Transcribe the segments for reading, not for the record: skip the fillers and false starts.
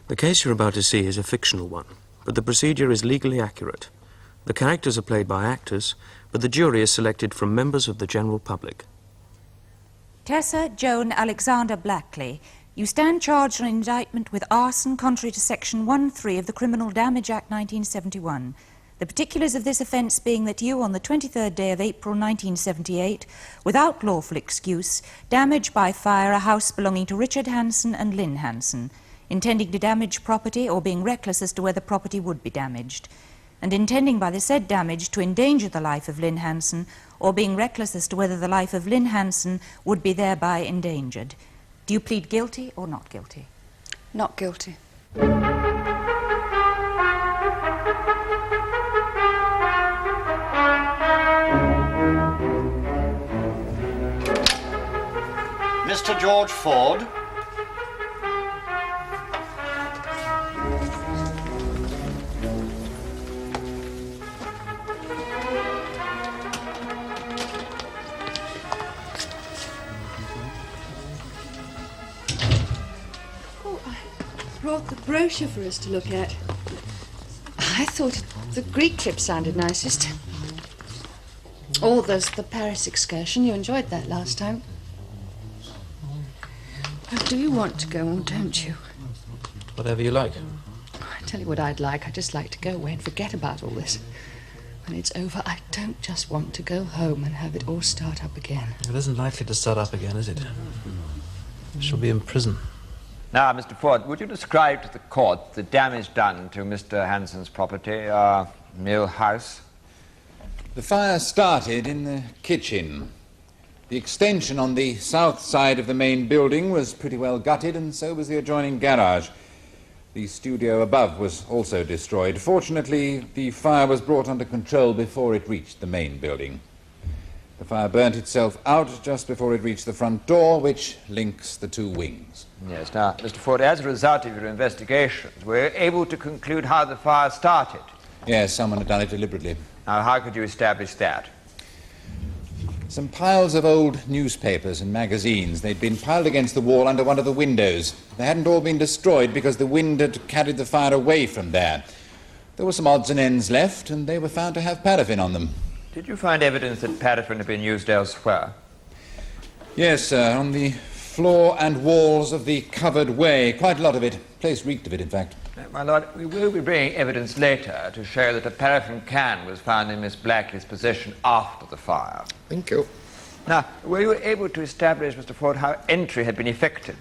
The case you're about to see is a fictional one, but the procedure is legally accurate. The characters are played by actors, but the jury is selected from members of the general public. Tessa Joan Alexander Blackley, you stand charged on indictment with arson contrary to Section 1(3) of the Criminal Damage Act 1971. The particulars of this offence being that you, on the 23rd day of April 1978, without lawful excuse, damaged by fire a house belonging to Richard Hanson and Lynn Hanson, intending to damage property or being reckless as to whether property would be damaged, and intending by the said damage to endanger the life of Lynn Hanson or being reckless as to whether the life of Lynn Hanson would be thereby endangered. Do you plead guilty or not guilty? Not guilty. Mr. George Ford. Brought the brochure for us to look at. I thought the Greek trip sounded nicest. Oh, there's the Paris excursion. You enjoyed that last time. Well, do you want to go or don't you? Whatever you like. I tell you what I'd like. I'd just like to go away and forget about all this. When it's over, I don't just want to go home and have it all start up again. It isn't likely to start up again, is it? She'll be in prison. Now, Mr. Ford, would you describe to the court the damage done to Mr. Hanson's property, Mill House? The fire started in the kitchen. The extension on the south side of the main building was pretty well gutted, and so was the adjoining garage. The studio above was also destroyed. Fortunately, the fire was brought under control before it reached the main building. The fire burnt itself out just before it reached the front door, which links the two wings. Yes. Now, Mr. Ford, as a result of your investigations, were you able to conclude how the fire started? Yes, someone had done it deliberately. Now, how could you establish that? Some piles of old newspapers and magazines. They'd been piled against the wall under one of the windows. They hadn't all been destroyed because the wind had carried the fire away from there. There were some odds and ends left, and they were found to have paraffin on them. Did you find evidence that paraffin had been used elsewhere? Yes, sir, on the floor and walls of the covered way. Quite a lot of it. The place reeked of it, in fact. My lord, we will be bringing evidence later to show that a paraffin can was found in Miss Blackley's possession after the fire. Thank you. Now, were you able to establish, Mr. Ford, how entry had been effected?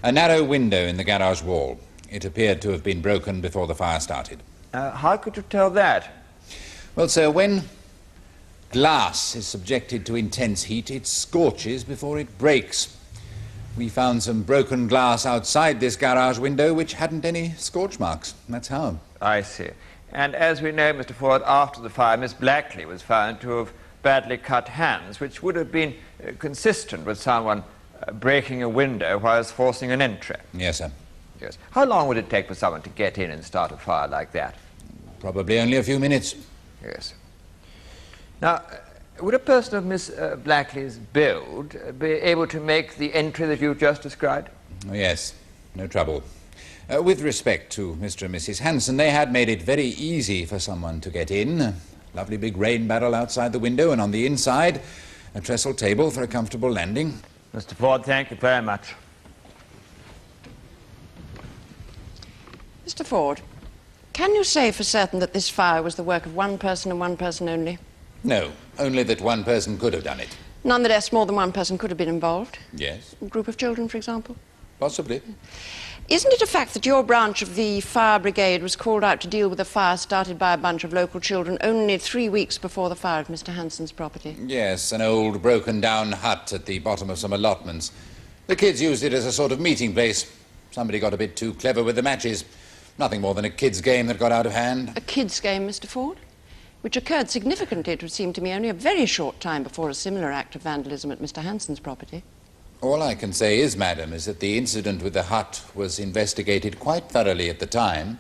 A narrow window in the garage wall. It appeared to have been broken before the fire started. How could you tell that? Well, sir, when glass is subjected to intense heat, it scorches before it breaks. We found some broken glass outside this garage window which hadn't any scorch marks. That's how. I see. And as we know, Mr. Ford, after the fire, Miss Blackley was found to have badly cut hands, which would have been consistent with someone breaking a window whilst forcing an entry. Yes, sir. Yes. How long would it take for someone to get in and start a fire like that? Probably only a few minutes. Yes. Now, would a person of Miss Blackley's build be able to make the entry that you've just described? Oh, yes, no trouble. With respect to Mr. and Mrs. Hanson, they had made it very easy for someone to get in. A lovely big rain barrel outside the window, and on the inside, a trestle table for a comfortable landing. Mr. Ford, thank you very much. Mr. Ford, can you say for certain that this fire was the work of one person and one person only? No, only that one person could have done it. Nonetheless, more than one person could have been involved? Yes. A group of children, for example? Possibly. Isn't it a fact that your branch of the fire brigade was called out to deal with a fire started by a bunch of local children only 3 weeks before the fire of Mr. Hanson's property? Yes, an old broken-down hut at the bottom of some allotments. The kids used it as a sort of meeting place. Somebody got a bit too clever with the matches. Nothing more than a kid's game that got out of hand. A kid's game, Mr. Ford? Which occurred significantly, it would seem to me, only a very short time before a similar act of vandalism at Mr. Hanson's property. All I can say is, madam, is that the incident with the hut was investigated quite thoroughly at the time,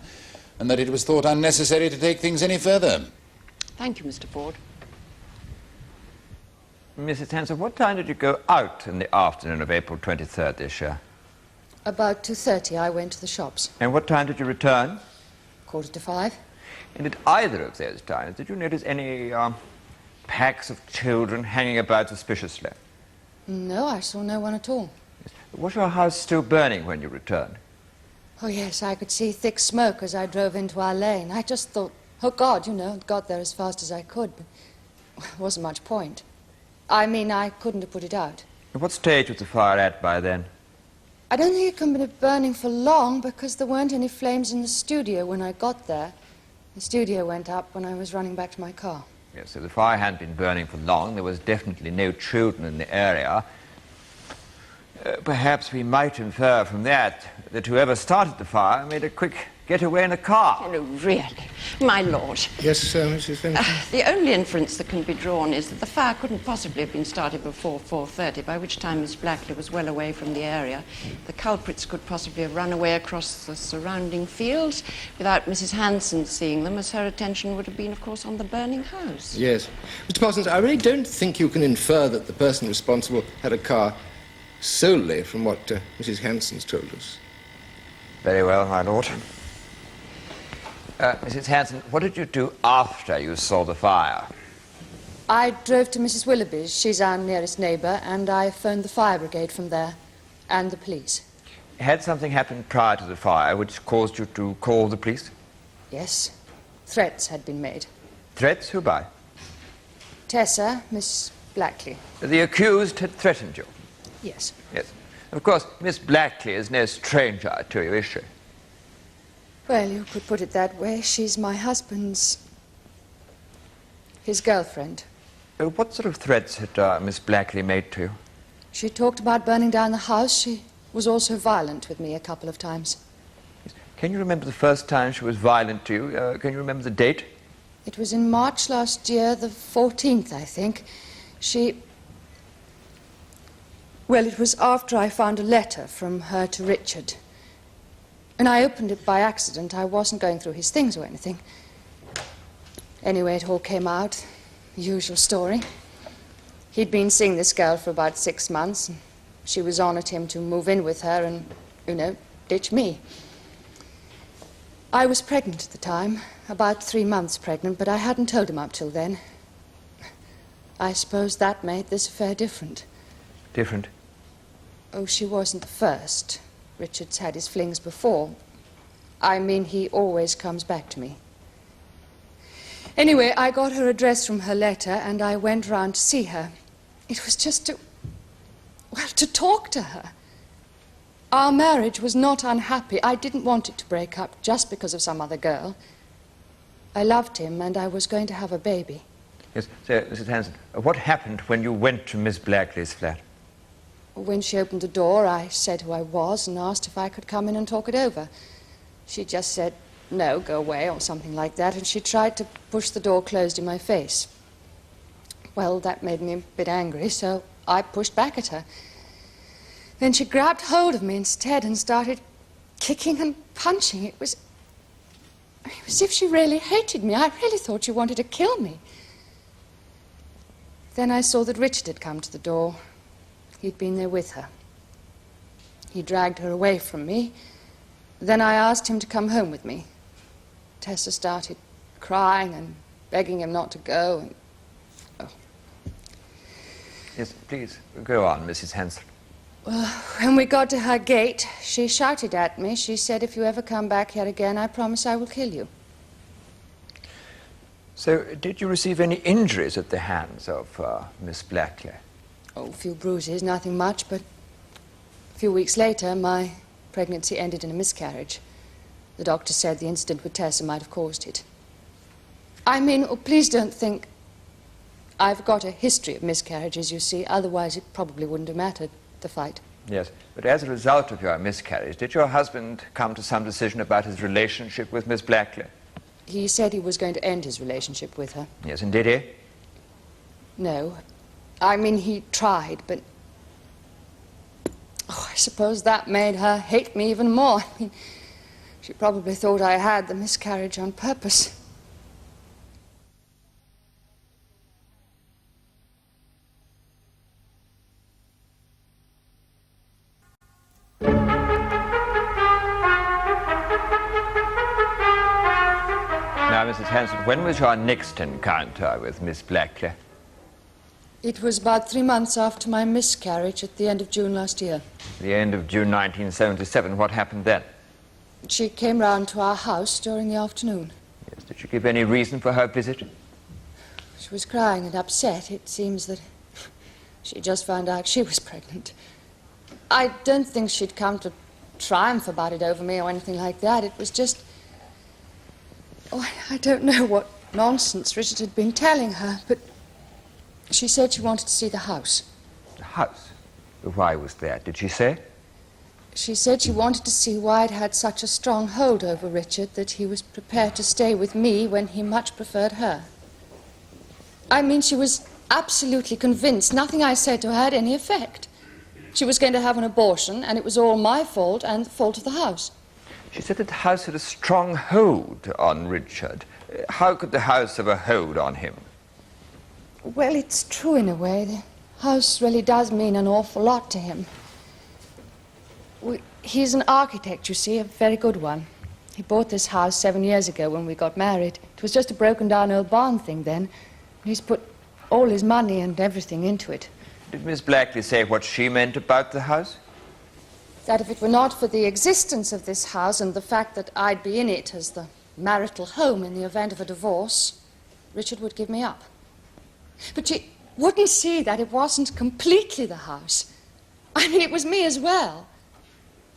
and that it was thought unnecessary to take things any further. Thank you, Mr. Ford. Mrs. Hanson, what time did you go out in the afternoon of April 23rd this year? About 2:30, I went to the shops. And what time did you return? 5:45. And at either of those times, did you notice any packs of children hanging about suspiciously? No, I saw no one at all. Was your house still burning when you returned? Oh, yes, I could see thick smoke as I drove into our lane. I just thought, oh, God, got there as fast as I could, but there wasn't much point. I mean, I couldn't have put it out. And what stage was the fire at by then? I don't think it could have been burning for long because there weren't any flames in the studio when I got there. The studio went up when I was running back to my car. Yes, so the fire hadn't been burning for long. There was definitely no children in the area. Perhaps we might infer from that whoever started the fire made a quick getaway in a car. Oh, no, really. My lord. Yes, Mrs. Fenton? The only inference that can be drawn is that the fire couldn't possibly have been started before 4:30, by which time Miss Blackley was well away from the area. The culprits could possibly have run away across the surrounding fields without Mrs. Hanson seeing them, as her attention would have been, of course, on the burning house. Yes. Mr. Parsons, I really don't think you can infer that the person responsible had a car solely from what Mrs. Hanson's told us. Very well, my lord. Mrs. Hanson, what did you do after you saw the fire? I drove to Mrs. Willoughby's. She's our nearest neighbour, and I phoned the fire brigade from there, and the police. Had something happened prior to the fire which caused you to call the police? Yes. Threats had been made. Threats? Who by? Tessa, Miss Blackley. The accused had threatened you? Yes. Yes. Of course, Miss Blackley is no stranger to you, is she? Well, you could put it that way. She's my his girlfriend. What sort of threats had Miss Blackley made to you? She talked about burning down the house. She was also violent with me a couple of times. Yes. Can you remember the first time she was violent to you? Can you remember the date? It was in March last year, the 14th, I think. Well, it was after I found a letter from her to Richard. And I opened it by accident. I wasn't going through his things or anything. Anyway, it all came out. The usual story. He'd been seeing this girl for about 6 months, and she was on at him to move in with her and, ditch me. I was pregnant at the time, about 3 months pregnant, but I hadn't told him up till then. I suppose that made this affair different. Different? Oh, she wasn't the first. Richard's had his flings before. I mean, he always comes back to me. Anyway, I got her address from her letter, and I went round to see her. It was just to talk to her. Our marriage was not unhappy. I didn't want it to break up just because of some other girl. I loved him, and I was going to have a baby. Yes, so, Mrs. Hanson, what happened when you went to Miss Blackley's flat? When she opened the door, I said who I was and asked if I could come in and talk it over. She just said, no, go away, or something like that, and she tried to push the door closed in my face. Well, that made me a bit angry, so I pushed back at her. Then she grabbed hold of me instead and started kicking and punching. It was as if she really hated me. I really thought she wanted to kill me. Then I saw that Richard had come to the door. He'd been there with her. He dragged her away from me. Then I asked him to come home with me. Tessa started crying and begging him not to go. Yes, please, go on, Mrs. Hanson. Well, when we got to her gate, she shouted at me. She said, if you ever come back here again, I promise I will kill you. So, did you receive any injuries at the hands of Miss Blackley? Oh, a few bruises, nothing much, but a few weeks later, my pregnancy ended in a miscarriage. The doctor said the incident with Tessa might have caused it. I mean, please don't think I've got a history of miscarriages, you see, otherwise it probably wouldn't have mattered, the fight. Yes, but as a result of your miscarriage, did your husband come to some decision about his relationship with Miss Blackley? He said he was going to end his relationship with her. Yes, and did he? No. I mean, he tried, but I suppose that made her hate me even more. I mean, she probably thought I had the miscarriage on purpose. Mrs. Hanson, when was your next encounter with Miss Blackley? It was about 3 months after my miscarriage at the end of June last year. The end of June 1977. What happened then? She came round to our house during the afternoon. Yes. Did she give any reason for her visit? She was crying and upset. It seems that she just found out she was pregnant. I don't think she'd come to triumph about it over me or anything like that. It was just... Oh, I don't know what nonsense Richard had been telling her, but she said she wanted to see the house. The house? Why was that? Did she say? She said she wanted to see why I'd had such a strong hold over Richard that he was prepared to stay with me when he much preferred her. I mean, she was absolutely convinced nothing I said to her had any effect. She was going to have an abortion, and it was all my fault and the fault of the house. She said that the house had a strong hold on Richard. How could the house have a hold on him? Well, it's true in a way. The house really does mean an awful lot to him. He's an architect, you see, a very good one. He bought this house 7 years ago when we got married. It was just a broken-down old barn thing then. He's put all his money and everything into it. Did Miss Blackley say what she meant about the house? That if it were not for the existence of this house and the fact that I'd be in it as the marital home in the event of a divorce, Richard would give me up. But she wouldn't see that it wasn't completely the house. I mean, it was me as well.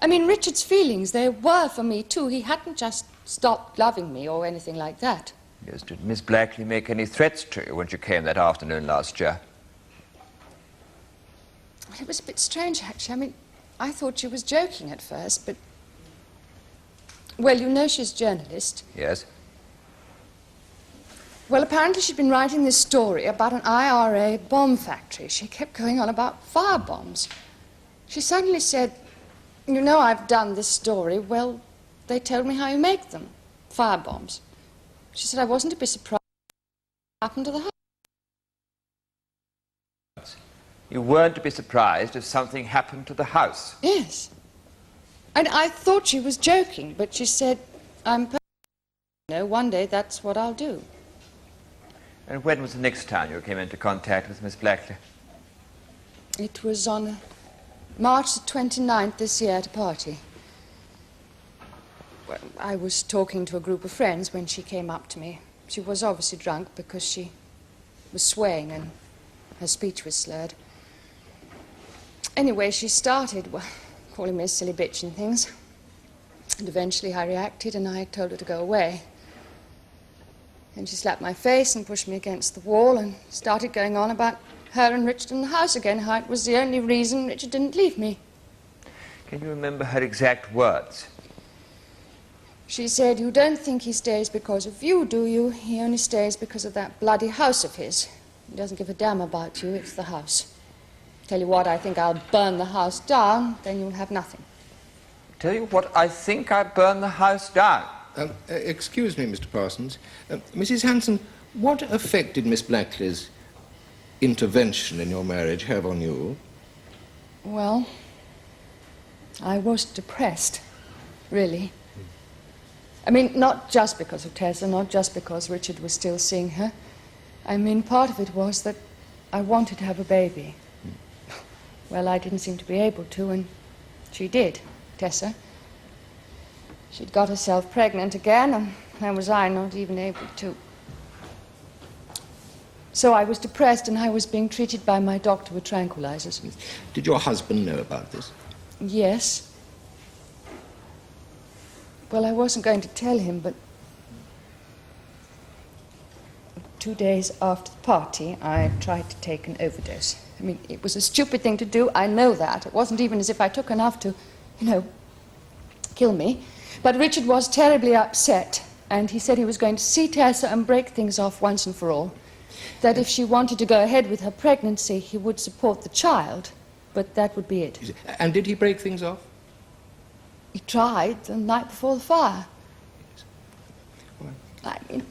I mean, Richard's feelings, they were for me too. He hadn't just stopped loving me or anything like that. Yes, did Miss Blackley make any threats to you when she came that afternoon last year? Well, it was a bit strange, actually. I mean, I thought she was joking at first, but... Well, you know she's a journalist. Yes. Well, apparently she'd been writing this story about an IRA bomb factory. She kept going on about firebombs. She suddenly said, "You know, I've done this story. Well, they told me how you make them, firebombs." She said I wasn't to be surprised what happened to the house. You weren't to be surprised if something happened to the house? Yes. And I thought she was joking, but she said, one day that's what I'll do. And when was the next time you came into contact with Miss Blackley? It was on March the 29th this year at a party. Well, I was talking to a group of friends when she came up to me. She was obviously drunk because she was swaying and her speech was slurred. Anyway, she started, calling me a silly bitch and things. And eventually I reacted and I told her to go away. And she slapped my face and pushed me against the wall and started going on about her and Richard in the house again, how it was the only reason Richard didn't leave me. Can you remember her exact words? She said, "You don't think he stays because of you, do you? He only stays because of that bloody house of his. He doesn't give a damn about you, it's the house. Tell you what, I think I'll burn the house down, then you'll have nothing." Tell you what, I think I burned the house down. Excuse me, Mr. Parsons. Mrs. Hanson, what effect did Miss Blackley's intervention in your marriage have on you? Well, I was depressed, really. I mean, not just because of Tessa, not just because Richard was still seeing her. I mean, part of it was that I wanted to have a baby. Well, I didn't seem to be able to, and she did, Tessa. She'd got herself pregnant again, and how was I not even able to? So I was depressed, and I was being treated by my doctor with tranquilizers. Did your husband know about this? Yes. Well, I wasn't going to tell him, but 2 days after the party, I tried to take an overdose. I mean, it was a stupid thing to do, I know that. It wasn't even as if I took enough to, kill me. But Richard was terribly upset, and he said he was going to see Tessa and break things off once and for all. That if she wanted to go ahead with her pregnancy, he would support the child, but that would be it. And did he break things off? He tried the night before the fire. I mean,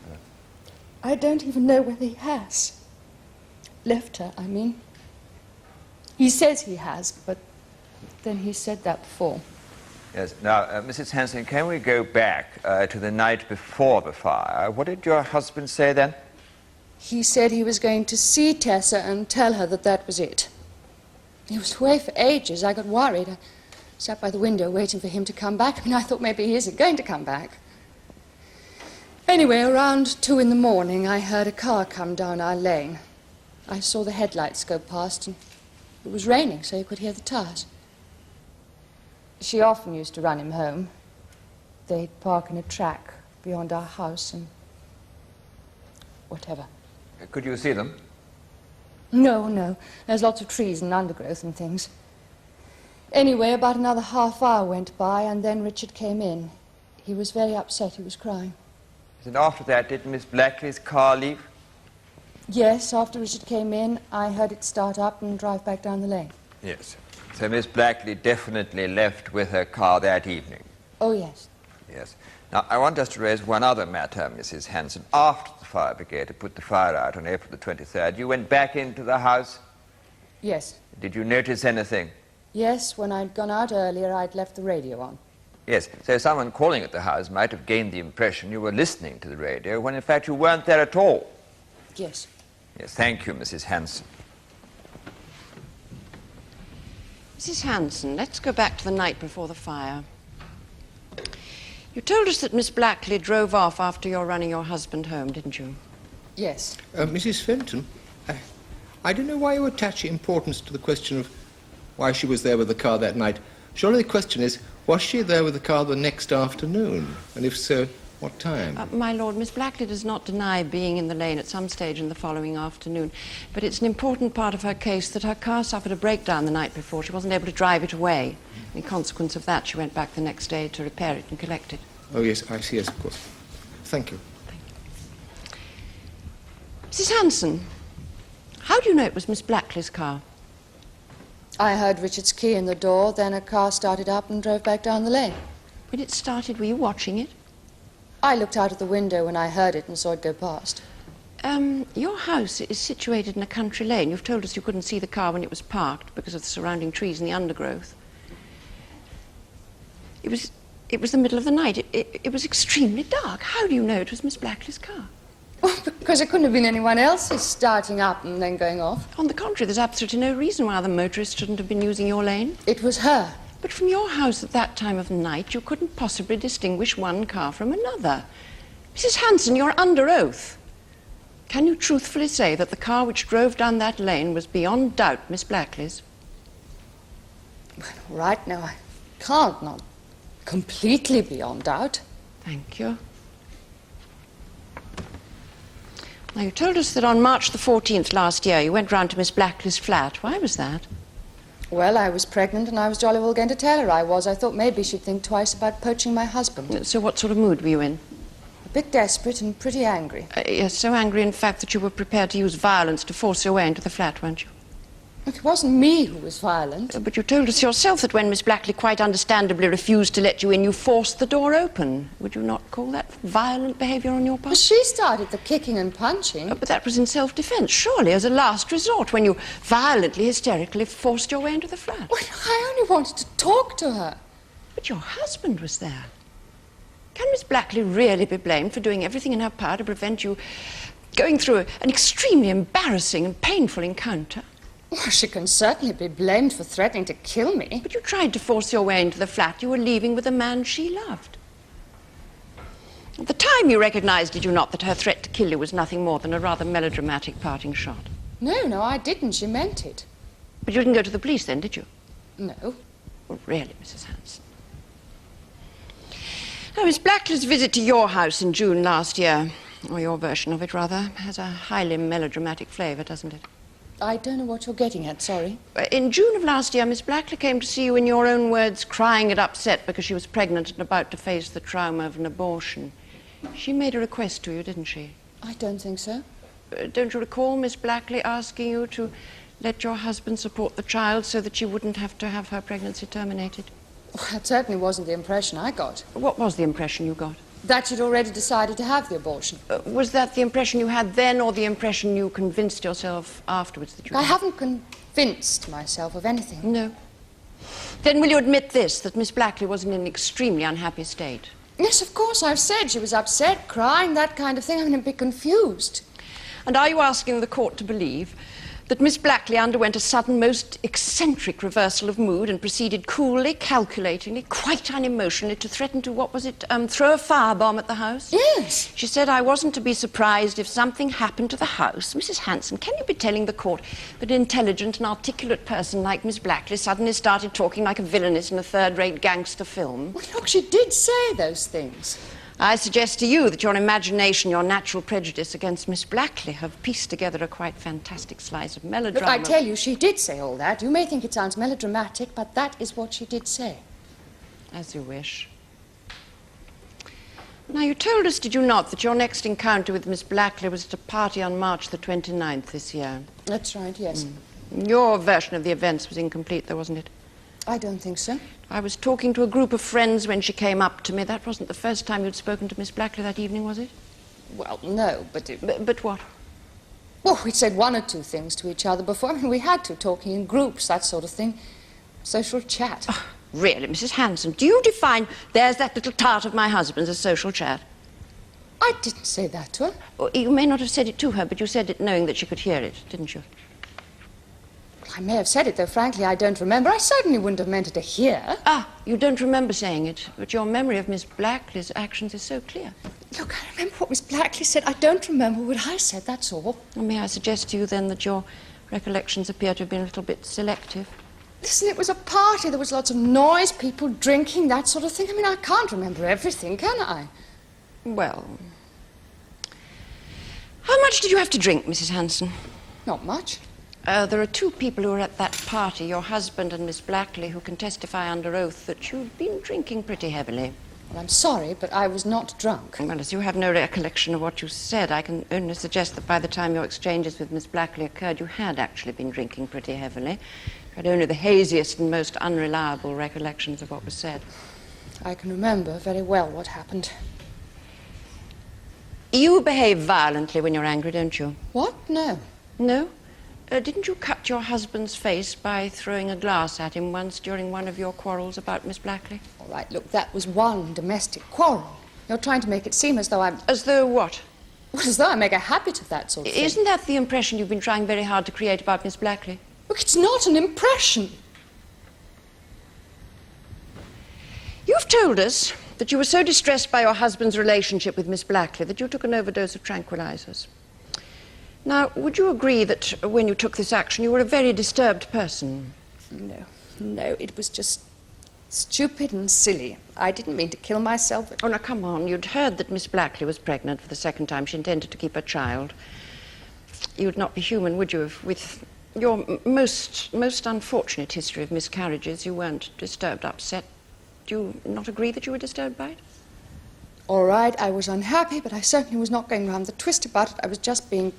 I don't even know whether he has. Left her, I mean. He says he has, but then he said that before. Yes. Now, Mrs. Hanson, can we go back to the night before the fire? What did your husband say then? He said he was going to see Tessa and tell her that that was it. He was away for ages. I got worried. I sat by the window waiting for him to come back. I mean, I thought maybe he isn't going to come back. Anyway, around 2 in the morning, I heard a car come down our lane. I saw the headlights go past, and it was raining, so you could hear the tires. She often used to run him home. They'd park in a track beyond our house and whatever. Could you see them? No, no. There's lots of trees and undergrowth and things. Anyway, about another half hour went by, and then Richard came in. He was very upset. He was crying. And after that, did Miss Blackley's car leave? Yes, after Richard came in, I heard it start up and drive back down the lane. Yes. So Miss Blackley definitely left with her car that evening? Oh, yes. Yes. Now, I want us to raise one other matter, Mrs. Hanson. After the fire brigade had put the fire out on April the 23rd, you went back into the house? Yes. Did you notice anything? Yes, when I'd gone out earlier, I'd left the radio on. Yes, so someone calling at the house might have gained the impression you were listening to the radio when in fact you weren't there at all. Yes. Yes, thank you, Mrs. Hanson. Mrs. Hanson, let's go back to the night before the fire. You told us that Miss Blackley drove off after your running your husband home, didn't you? Yes. Mrs. Fenton, I don't know why you attach importance to the question of why she was there with the car that night. Surely the question is, was she there with the car the next afternoon? And if so, what time? My lord, Miss Blackley does not deny being in the lane at some stage in the following afternoon, but it's an important part of her case that her car suffered a breakdown the night before. She wasn't able to drive it away. In consequence of that, she went back the next day to repair it and collect it. Oh, yes, I see, yes, of course. Thank you. Mrs. Hanson, how do you know it was Miss Blackley's car? I heard Richard's key in the door, then a car started up and drove back down the lane. When it started, were you watching it? I looked out of the window when I heard it and saw it go past. Your house is situated in a country lane. You've told us you couldn't see the car when it was parked because of the surrounding trees and the undergrowth. It was the middle of the night. It was extremely dark. How do you know it was Miss Blackley's car? Well, because it couldn't have been anyone else's starting up and then going off. On the contrary, there's absolutely no reason why the motorist shouldn't have been using your lane. It was her. But from your house at that time of night, you couldn't possibly distinguish one car from another. Mrs. Hanson, you're under oath. Can you truthfully say that the car which drove down that lane was beyond doubt Miss Blackley's? Well, right now, I can't, not completely beyond doubt. Thank you. Now, you told us that on March the 14th last year, you went round to Miss Blackley's flat. Why was that? Well, I was pregnant and I was jolly well going to tell her I was. I thought maybe she'd think twice about poaching my husband. So what sort of mood were you in? A bit desperate and pretty angry. Yes, so angry, in fact, that you were prepared to use violence to force your way into the flat, weren't you? Look, it wasn't me who was violent. But you told us yourself that when Miss Blackley quite understandably refused to let you in, you forced the door open. Would you not call that violent behaviour on your part? Well, she started the kicking and punching. But that was in self-defence, surely, as a last resort, when you violently, hysterically forced your way into the flat. Well, I only wanted to talk to her. But your husband was there. Can Miss Blackley really be blamed for doing everything in her power to prevent you going through an extremely embarrassing and painful encounter? Well, she can certainly be blamed for threatening to kill me. But you tried to force your way into the flat. You were leaving with a man she loved. At the time, you recognised, did you not, that her threat to kill you was nothing more than a rather melodramatic parting shot? No, I didn't. She meant it. But you didn't go to the police then, did you? No. Well, really, Mrs. Hanson. Now, Miss Blackley's visit to your house in June last year, or your version of it, rather, has a highly melodramatic flavour, doesn't it? I don't know what you're getting at, sorry. In June of last year, Miss Blackley came to see you, in your own words, crying and upset because she was pregnant and about to face the trauma of an abortion. She made a request to you, didn't she? I don't think so. Don't you recall Miss Blackley asking you to let your husband support the child so that she wouldn't have to have her pregnancy terminated? Well, that certainly wasn't the impression I got. What was the impression you got? That she'd already decided to have the abortion. Was that the impression you had then, or the impression you convinced yourself afterwards that you I had? haven't convinced myself of anything. No. Then will you admit this, that Miss Blackley was in an extremely unhappy state? Yes, of course, I've said she was upset, crying, that kind of thing. I'm a bit confused. And are you asking the court to believe that Miss Blackley underwent a sudden, most eccentric reversal of mood and proceeded coolly, calculatingly, quite unemotionally to threaten to, what was it, throw a firebomb at the house? Yes. She said, I wasn't to be surprised if something happened to the house. Mrs. Hanson, can you be telling the court that an intelligent and articulate person like Miss Blackley suddenly started talking like a villainess in a third-rate gangster film? Well, look, she did say those things. I suggest to you that your imagination, your natural prejudice against Miss Blackley have pieced together a quite fantastic slice of melodrama. Look, I tell you, she did say all that. You may think it sounds melodramatic, but that is what she did say. As you wish. Now, you told us, did you not, that your next encounter with Miss Blackley was at a party on March the 29th this year? That's right, yes. Your version of the events was incomplete, though, wasn't it? I don't think so. I was talking to a group of friends when she came up to me. That wasn't the first time you'd spoken to Miss Blackley that evening, was it? Well, no, but... But what? Well, we'd said one or two things to each other before. I mean, we had to, talking in groups, that sort of thing. Social chat. Oh, really, Mrs. Hanson, do you define, there's that little tart of my husband's, as social chat? I didn't say that to her. Well, you may not have said it to her, but you said it knowing that she could hear it, didn't you? I may have said it, though frankly I don't remember. I certainly wouldn't have meant her to hear. Ah, you don't remember saying it, but your memory of Miss Blackley's actions is so clear. Look, I remember what Miss Blackley said. I don't remember what I said, that's all. Well, may I suggest to you, then, that your recollections appear to have been a little bit selective? Listen, it was a party. There was lots of noise, people drinking, that sort of thing. I mean, I can't remember everything, can I? Well... How much did you have to drink, Mrs. Hanson? Not much. There are two people who were at that party, your husband and Miss Blackley, who can testify under oath that you've been drinking pretty heavily. Well, I'm sorry, but I was not drunk. Well, as you have no recollection of what you said, I can only suggest that by the time your exchanges with Miss Blackley occurred, you had actually been drinking pretty heavily. You had only the haziest and most unreliable recollections of what was said. I can remember very well what happened. You behave violently when you're angry, don't you? What? No. No? Didn't you cut your husband's face by throwing a glass at him once during one of your quarrels about Miss Blackley? All right, look, that was one domestic quarrel. You're trying to make it seem as though I'm... As though what? Well, as though I make a habit of that sort of thing. Isn't that the impression you've been trying very hard to create about Miss Blackley? Look, it's not an impression. You've told us that you were so distressed by your husband's relationship with Miss Blackley that you took an overdose of tranquilizers. Now, would you agree that when you took this action, you were a very disturbed person? No, it was just stupid and silly. I didn't mean to kill myself. Oh, now, come on. You'd heard that Miss Blackley was pregnant for the second time. She intended to keep her child. You'd not be human, would you, if with your most unfortunate history of miscarriages, you weren't disturbed, upset? Do you not agree that you were disturbed by it? All right, I was unhappy, but I certainly was not going round the twist about it. I was just being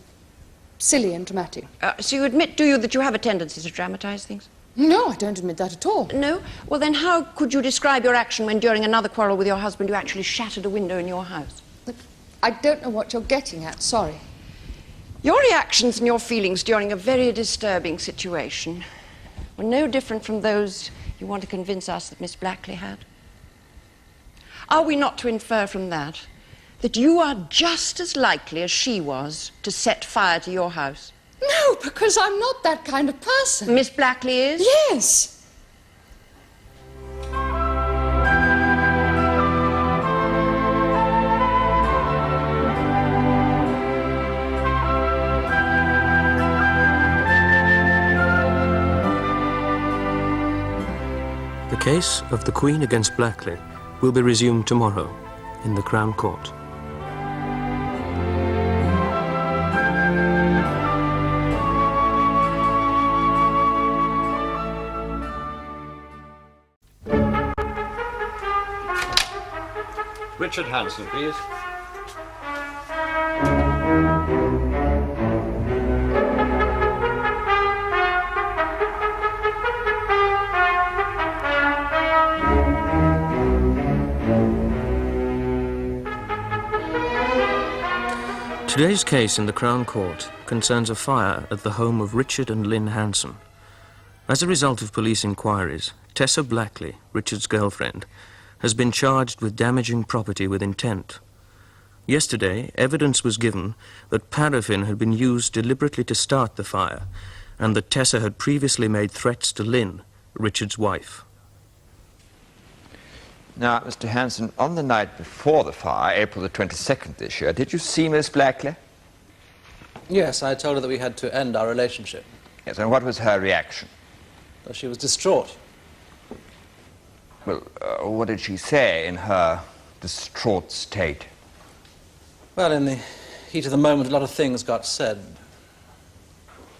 silly and dramatic. So you admit, do you, that you have a tendency to dramatize things? No, I don't admit that at all. No? Well, then how could you describe your action when, during another quarrel with your husband, you actually shattered a window in your house? Look, I don't know what you're getting at, sorry. Your reactions and your feelings during a very disturbing situation were no different from those you want to convince us that Miss Blackley had. Are we not to infer from that that you are just as likely as she was to set fire to your house? No, because I'm not that kind of person. Miss Blackley is? Yes. The case of the Queen against Blackley will be resumed tomorrow in the Crown Court. Richard Hanson, please. Today's case in the Crown Court concerns a fire at the home of Richard and Lynn Hanson. As a result of police inquiries, Tessa Blackley, Richard's girlfriend, has been charged with damaging property with intent. Yesterday, evidence was given that paraffin had been used deliberately to start the fire, and that Tessa had previously made threats to Lynn, Richard's wife. Now, Mr. Hanson, on the night before the fire, April the 22nd this year, did you see Miss Blackley? Yes, I told her that we had to end our relationship. Yes, and what was her reaction? Well, she was distraught. Well, what did she say in her distraught state? Well, in the heat of the moment, a lot of things got said.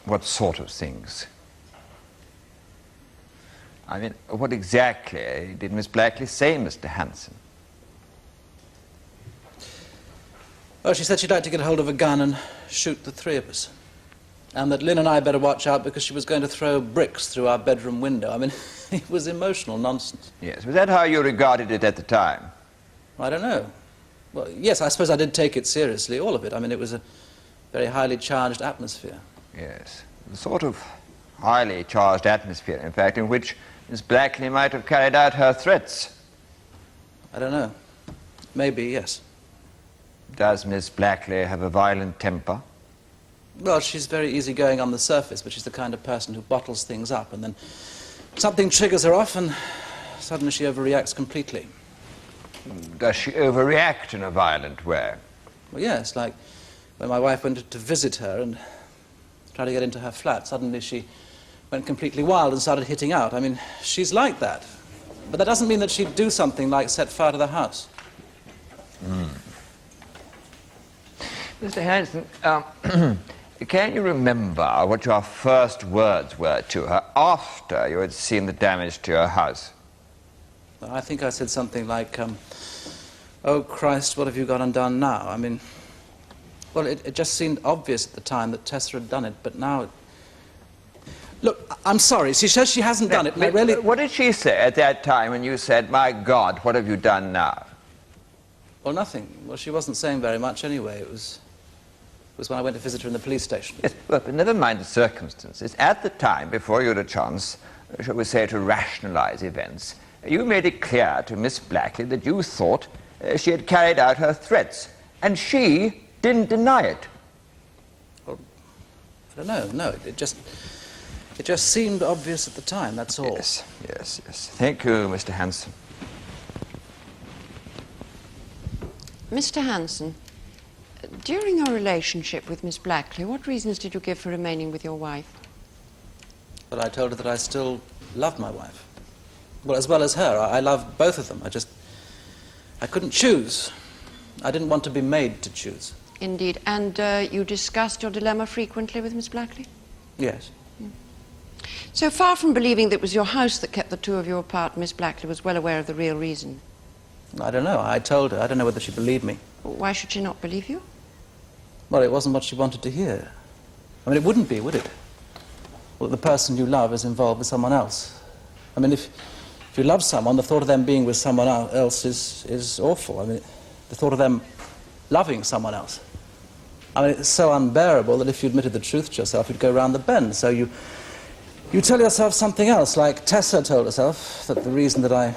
What sort of things? I mean, what exactly did Miss Blackley say, Mr. Hanson? Well, she said she'd like to get hold of a gun and shoot the three of us. And that Lynn and I better watch out because she was going to throw bricks through our bedroom window. I mean, it was emotional nonsense. Yes, was that how you regarded it at the time? I don't know. Well, yes, I suppose I did take it seriously, all of it. I mean, it was a very highly charged atmosphere. Yes, the sort of highly charged atmosphere, in fact, in which Miss Blackley might have carried out her threats. I don't know. Maybe, yes. Does Miss Blackley have a violent temper? Well, she's very easygoing on the surface, but she's the kind of person who bottles things up, and then something triggers her off, and suddenly she overreacts completely. Does she overreact in a violent way? Well, yes, like when my wife went to visit her and tried to get into her flat, suddenly she went completely wild and started hitting out. I mean, she's like that. But that doesn't mean that she'd do something like set fire to the house. Mr. Hanson, can you remember what your first words were to her after you had seen the damage to your house? Well, I think I said something like, "Oh, Christ, what have you gone and done now?" I mean, well, it just seemed obvious at the time that Tessa had done it, but now... Look, I'm sorry. She says she hasn't done it, and I really... What did she say at that time when you said, "My God, what have you done now"? Well, nothing. Well, she wasn't saying very much anyway. It was when I went to visit her in the police station. Yes, well, but never mind the circumstances. At the time, before you had a chance, shall we say, to rationalize events, you made it clear to Miss Blackley that you thought she had carried out her threats, and she didn't deny it. Well, I don't know. No, it just seemed obvious at the time, that's all. Yes. Thank you, Mr. Hanson. Mr. Hanson, during your relationship with Miss Blackley, what reasons did you give for remaining with your wife? Well, I told her that I still loved my wife. Well, as well as her. I loved both of them. I couldn't choose. I didn't want to be made to choose. Indeed. And you discussed your dilemma frequently with Miss Blackley? Yes. So far from believing that it was your house that kept the two of you apart, Miss Blackley was well aware of the real reason. I don't know. I told her. I don't know whether she believed me. Why should she not believe you? Well, it wasn't what she wanted to hear. I mean, it wouldn't be, would it? Well, the person you love is involved with someone else. I mean, if you love someone, the thought of them being with someone else is awful. I mean, the thought of them loving someone else. I mean, it's so unbearable that if you admitted the truth to yourself, you'd go round the bend. So you tell yourself something else, like Tessa told herself that the reason that I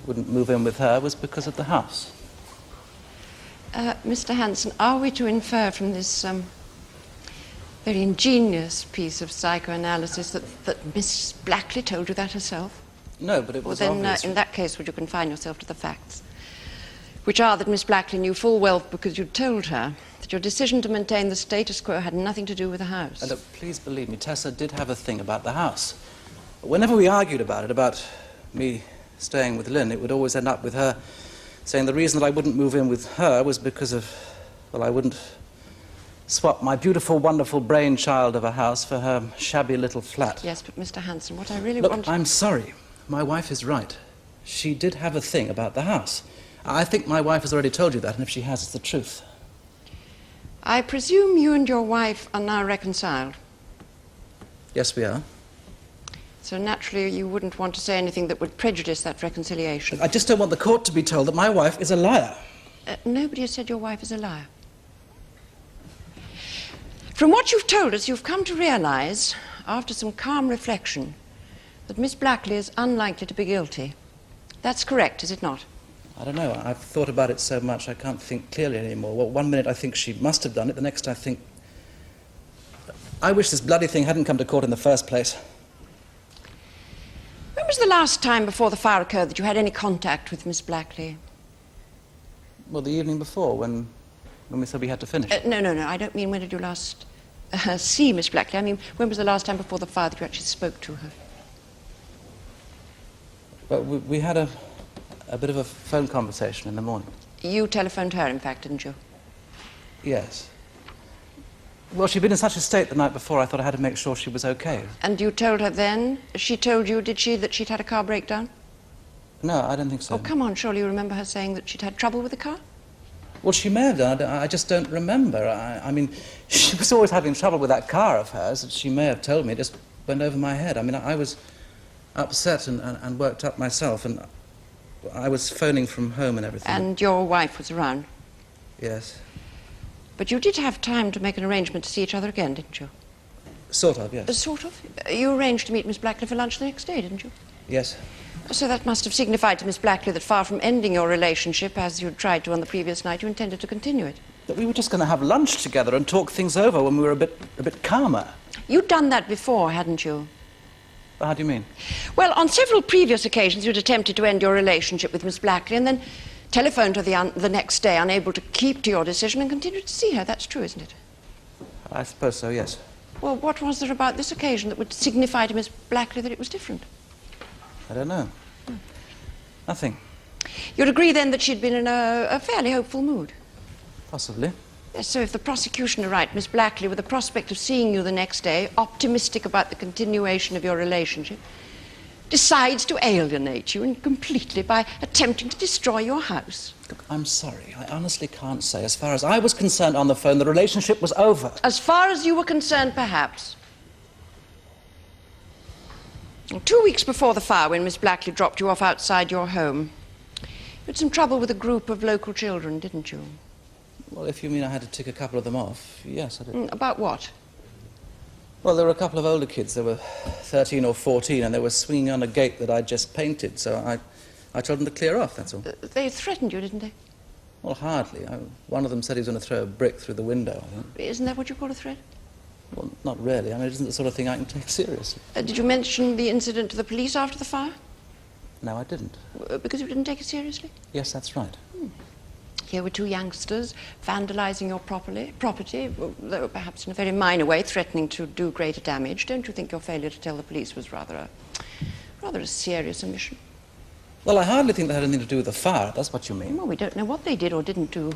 wouldn't move in with her was because of the house. Mr. Hanson, are we to infer from this very ingenious piece of psychoanalysis that Miss Blackley told you that herself? No, but it was then, obvious. in that case, would you confine yourself to the facts, which are that Miss Blackley knew full well, because you told her, that your decision to maintain the status quo had nothing to do with the house. And look, please believe me, Tessa did have a thing about the house. Whenever we argued about it, about me staying with Lynn, it would always end up with her saying the reason that I wouldn't move in with her was because of, well, I wouldn't swap my beautiful, wonderful brainchild of a house for her shabby little flat. Yes, but Mr. Hanson, what I really Look, want... I'm sorry. My wife is right. She did have a thing about the house. I think my wife has already told you that, and if she has, it's the truth. I presume you and your wife are now reconciled. Yes, we are. So naturally you wouldn't want to say anything that would prejudice that reconciliation. I just don't want the court to be told that my wife is a liar. Nobody has said your wife is a liar. From what you've told us, you've come to realize, after some calm reflection, that Miss Blackley is unlikely to be guilty. That's correct, is it not? I don't know. I've thought about it so much I can't think clearly anymore. Well, one minute I think she must have done it, the next I think... I wish this bloody thing hadn't come to court in the first place. When was the last time before the fire occurred that you had any contact with Miss Blackley? Well, the evening before, when we said we had to finish. No, I don't mean when did you last see Miss Blackley. I mean, when was the last time before the fire that you actually spoke to her? Well, we had a bit of a phone conversation in the morning. You telephoned her, in fact, didn't you? Yes. Well, she'd been in such a state the night before, I thought I had to make sure she was okay. And you told her then? She told you, did she, that she'd had a car breakdown? No, I don't think so. Oh, come on, surely you remember her saying that she'd had trouble with the car? Well, she may have done. I just don't remember. I mean, she was always having trouble with that car of hers. She may have told me. It just went over my head. I mean, I was upset and worked up myself, and I was phoning from home and everything. And your wife was around? Yes. But you did have time to make an arrangement to see each other again, didn't you? Sort of, yes. Sort of? You arranged to meet Miss Blackley for lunch the next day, didn't you? Yes. So that must have signified to Miss Blackley that far from ending your relationship, as you'd tried to on the previous night, you intended to continue it. That we were just going to have lunch together and talk things over when we were a bit calmer. You'd done that before, hadn't you? How do you mean? Well, on several previous occasions you'd attempted to end your relationship with Miss Blackley and then telephoned her the next day, unable to keep to your decision, and continued to see her. That's true, isn't it? I suppose so, yes. Well, what was there about this occasion that would signify to Miss Blackley that it was different? I don't know. Nothing. You'd agree, then, that she'd been in a fairly hopeful mood? Possibly. Yes, so if the prosecution are right, Miss Blackley, with the prospect of seeing you the next day, optimistic about the continuation of your relationship, decides to alienate you completely by attempting to destroy your house. Look, I'm sorry. I honestly can't say. As far as I was concerned on the phone, the relationship was over. As far as you were concerned, perhaps. 2 weeks before the fire, when Miss Blackley dropped you off outside your home, you had some trouble with a group of local children, didn't you? Well, if you mean I had to tick a couple of them off, yes, I did. About what? Well, there were a couple of older kids. They were 13 or 14, and they were swinging on a gate that I'd just painted, so I told them to clear off, that's all. They threatened you, didn't they? Well, hardly. One of them said he was going to throw a brick through the window, I think. Isn't that what you call a threat? Well, not really. I mean, it isn't the sort of thing I can take seriously. Did you mention the incident to the police after the fire? No, I didn't. Because you didn't take it seriously? Yes, that's right. Here were two youngsters vandalising your property, though perhaps in a very minor way, threatening to do greater damage. Don't you think your failure to tell the police was rather a serious omission? Well, I hardly think that had anything to do with the fire, if that's what you mean. Well, we don't know what they did or didn't do.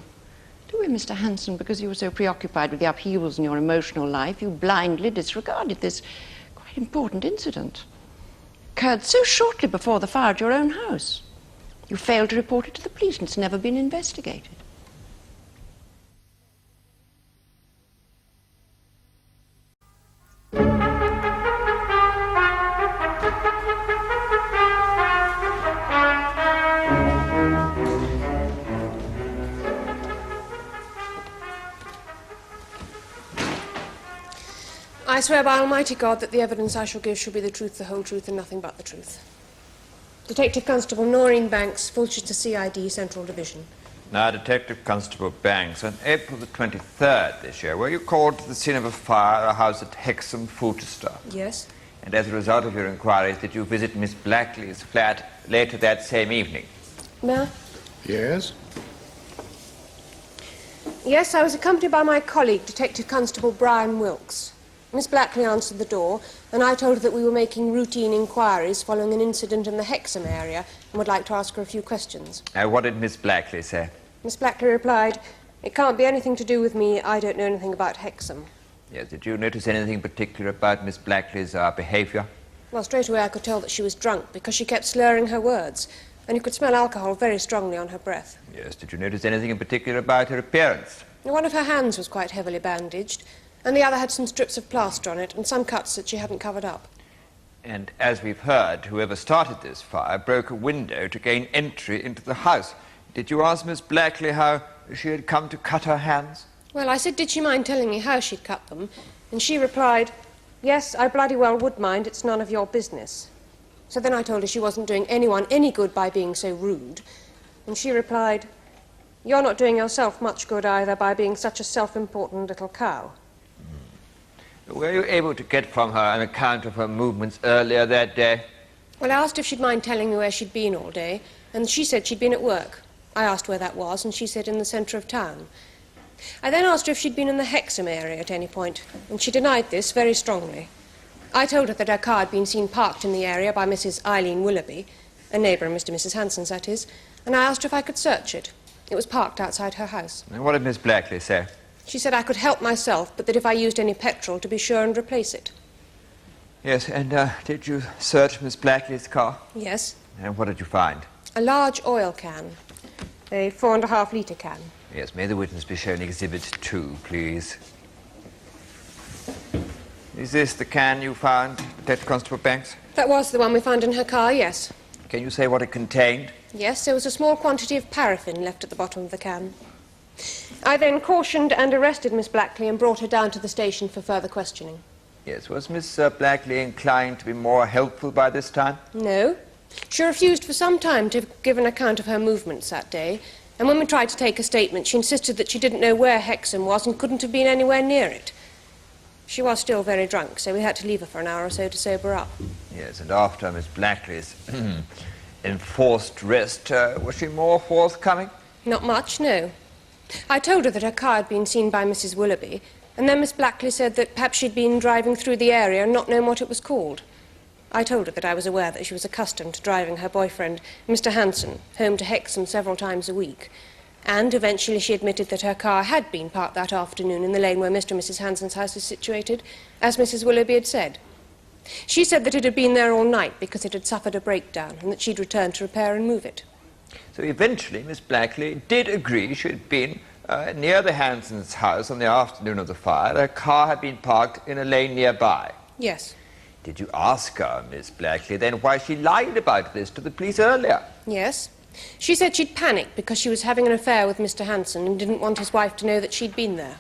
Do we, Mr. Hanson? Because you were so preoccupied with the upheavals in your emotional life, you blindly disregarded this quite important incident. Occurred so shortly before the fire at your own house. You failed to report it to the police, and it's never been investigated. I swear by Almighty God that the evidence I shall give shall be the truth, the whole truth, and nothing but the truth. Detective Constable Noreen Banks, Fulchester CID, Central Division. Now, Detective Constable Banks, on April the 23rd this year, were you called to the scene of a fire at a house at Hexham, Fulchester? Yes. And as a result of your inquiries, did you visit Miss Blackley's flat later that same evening? May I? Yes? Yes, I was accompanied by my colleague, Detective Constable Brian Wilkes. Miss Blackley answered the door, and I told her that we were making routine inquiries following an incident in the Hexham area and would like to ask her a few questions. What did Miss Blackley say? Miss Blackley replied, "It can't be anything to do with me. I don't know anything about Hexham." Yes, did you notice anything particular about Miss Blackley's behaviour? Well, straight away I could tell that she was drunk because she kept slurring her words, and you could smell alcohol very strongly on her breath. Yes, did you notice anything in particular about her appearance? One of her hands was quite heavily bandaged, and the other had some strips of plaster on it and some cuts that she hadn't covered up. And as we've heard, whoever started this fire broke a window to gain entry into the house. Did you ask Miss Blackley how she had come to cut her hands? Well, I said, did she mind telling me how she'd cut them? And she replied, "Yes, I bloody well would mind. It's none of your business." So then I told her she wasn't doing anyone any good by being so rude. And she replied, "You're not doing yourself much good either by being such a self-important little cow." Were you able to get from her an account of her movements earlier that day? Well, I asked if she'd mind telling me where she'd been all day, and she said she'd been at work. I asked where that was, and she said in the centre of town. I then asked her if she'd been in the Hexham area at any point, and she denied this very strongly. I told her that her car had been seen parked in the area by Mrs. Eileen Willoughby, a neighbour of Mr. and Mrs. Hanson's, that is, and I asked her if I could search it. It was parked outside her house. And what did Miss Blackley say? She said I could help myself, but that if I used any petrol, to be sure and replace it. Yes, and did you search Miss Blackley's car? Yes. And what did you find? A large oil can. A 4.5-litre can. Yes, may the witness be shown Exhibit 2, please. Is this the can you found, Detective Constable Banks? That was the one we found in her car, yes. Can you say what it contained? Yes, there was a small quantity of paraffin left at the bottom of the can. I then cautioned and arrested Miss Blackley and brought her down to the station for further questioning. Yes, was Miss Blackley inclined to be more helpful by this time? No. She refused for some time to give an account of her movements that day, and when we tried to take a statement, she insisted that she didn't know where Hexham was and couldn't have been anywhere near it. She was still very drunk, so we had to leave her for an hour or so to sober up. Yes, and after Miss Blackley's enforced rest, was she more forthcoming? Not much, no. I told her that her car had been seen by Mrs. Willoughby, and then Miss Blackley said that perhaps she'd been driving through the area and not known what it was called. I told her that I was aware that she was accustomed to driving her boyfriend, Mr. Hanson, home to Hexham several times a week, and eventually she admitted that her car had been parked that afternoon in the lane where Mr. and Mrs. Hanson's house is situated, as Mrs. Willoughby had said. She said that it had been there all night because it had suffered a breakdown and that she'd returned to repair and move it. So eventually Miss Blackley did agree she had been near the Hansons' house on the afternoon of the fire. Her car had been parked in a lane nearby. Yes. Did you ask her, Miss Blackley, then why she lied about this to the police earlier? Yes. She said she'd panicked because she was having an affair with Mr. Hanson and didn't want his wife to know that she'd been there.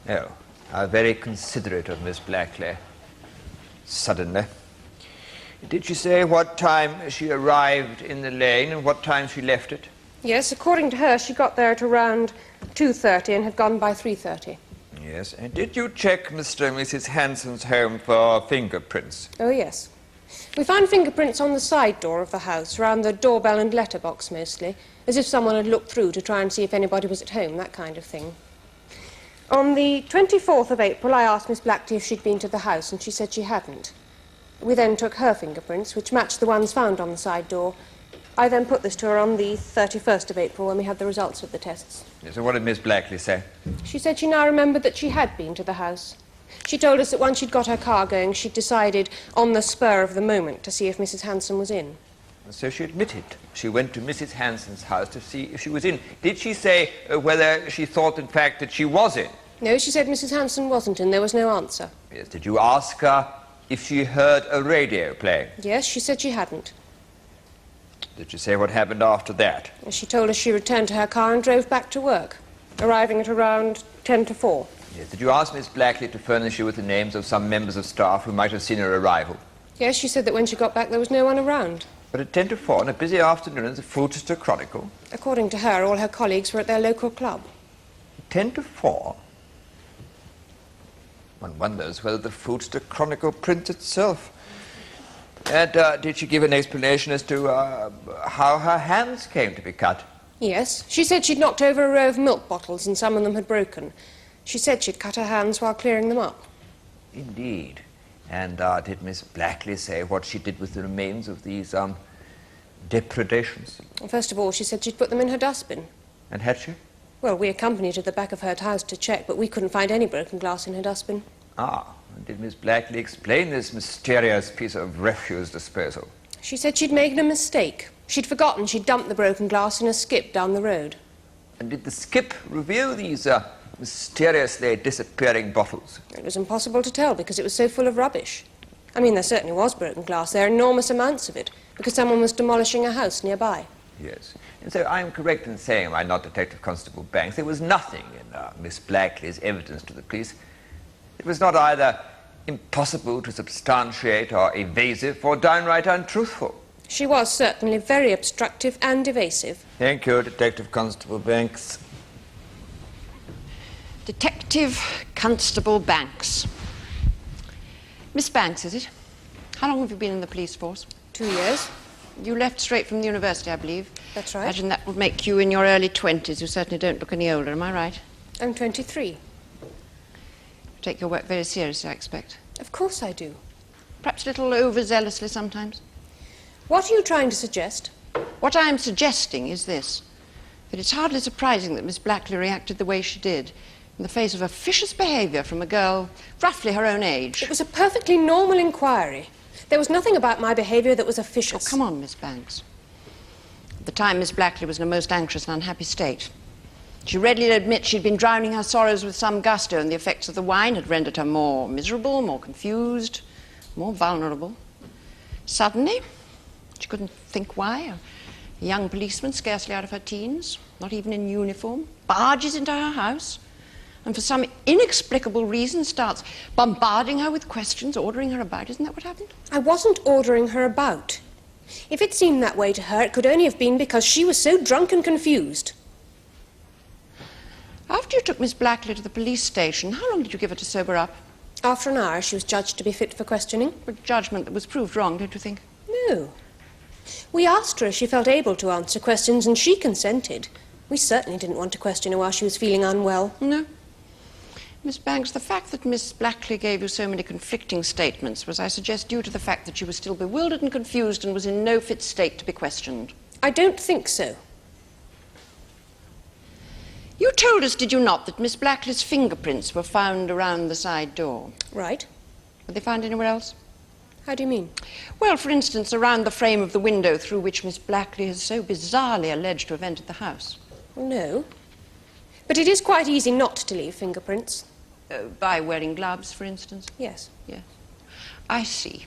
Oh, how very considerate of Miss Blackley. Suddenly. Did she say what time she arrived in the lane and what time she left it? Yes, according to her, she got there at around 2:30 and had gone by 3:30. Yes, and did you check Mr. and Mrs. Hanson's home for fingerprints? Oh, yes. We found fingerprints on the side door of the house, around the doorbell and letterbox mostly, as if someone had looked through to try and see if anybody was at home, that kind of thing. On the 24th of April, I asked Miss Blackley if she'd been to the house, and she said she hadn't. We then took her fingerprints, which matched the ones found on the side door. I then put this to her on the 31st of April when we had the results of the tests. Yes, so what did Miss Blackley say? She said she now remembered that she had been to the house. She told us that once she'd got her car going, she'd decided on the spur of the moment to see if Mrs. Hanson was in. And so she admitted she went to Mrs. Hanson's house to see if she was in. Did she say whether she thought, in fact, that she was in? No, she said Mrs. Hanson wasn't in. There was no answer. Yes, did you ask her if she heard a radio playing? Yes, she said she hadn't. Did she say what happened after that? She told us she returned to her car and drove back to work, arriving at around 10 to 4. Yes, did you ask Miss Blackley to furnish you with the names of some members of staff who might have seen her arrival? Yes, she said that when she got back there was no one around. But at 10 to 4 on a busy afternoon in the Fulchester Chronicle? According to her, all her colleagues were at their local club. 10 to 4? One wonders whether the Fulchester Chronicle prints itself. And did she give an explanation as to how her hands came to be cut? Yes. She said she'd knocked over a row of milk bottles and some of them had broken. She said she'd cut her hands while clearing them up. Indeed. And did Miss Blackley say what she did with the remains of these depredations? Well, first of all, she said she'd put them in her dustbin. And had she? Well, we accompanied her to the back of her house to check, but we couldn't find any broken glass in her dustbin. Ah, and did Miss Blackley explain this mysterious piece of refuse disposal? She said she'd made a mistake. She'd forgotten she'd dumped the broken glass in a skip down the road. And did the skip reveal these mysteriously disappearing bottles? It was impossible to tell because it was so full of rubbish. I mean, there certainly was broken glass there, enormous amounts of it, because someone was demolishing a house nearby. Yes. And so I'm correct in saying, am I not, Detective Constable Banks, there was nothing in Miss Blackley's evidence to the police. It was not either impossible to substantiate or evasive or downright untruthful. She was certainly very obstructive and evasive. Thank you, Detective Constable Banks. Detective Constable Banks. Miss Banks, is it? How long have you been in the police force? 2 years. You left straight from the university, I believe. That's right. Imagine that would make you in your early 20s. You certainly don't look any older, am I right? I'm 23. You take your work very seriously, I expect. Of course I do. Perhaps a little overzealously sometimes. What are you trying to suggest? What I am suggesting is this, that it's hardly surprising that Miss Blackley reacted the way she did in the face of officious behaviour from a girl roughly her own age. It was a perfectly normal inquiry. There was nothing about my behaviour that was officious. Oh, come on, Miss Banks. At the time, Miss Blackley was in a most anxious and unhappy state. She readily admits she'd been drowning her sorrows with some gusto, and the effects of the wine had rendered her more miserable, more confused, more vulnerable. Suddenly, she couldn't think why, a young policeman, scarcely out of her teens, not even in uniform, barges into her house, and for some inexplicable reason starts bombarding her with questions, ordering her about. Isn't that what happened? I wasn't ordering her about. If it seemed that way to her, it could only have been because she was so drunk and confused. After you took Miss Blackley to the police station, how long did you give her to sober up? After an hour, she was judged to be fit for questioning. A judgment that was proved wrong, don't you think? No. We asked her if she felt able to answer questions, and she consented. We certainly didn't want to question her while she was feeling unwell. No. Miss Banks, the fact that Miss Blackley gave you so many conflicting statements was, I suggest, due to the fact that she was still bewildered and confused and was in no fit state to be questioned. I don't think so. You told us, did you not, that Miss Blackley's fingerprints were found around the side door? Right. Were they found anywhere else? How do you mean? Well, for instance, around the frame of the window through which Miss Blackley has so bizarrely alleged to have entered the house. No. But it is quite easy not to leave fingerprints. By wearing gloves, for instance? Yes. Yes. I see.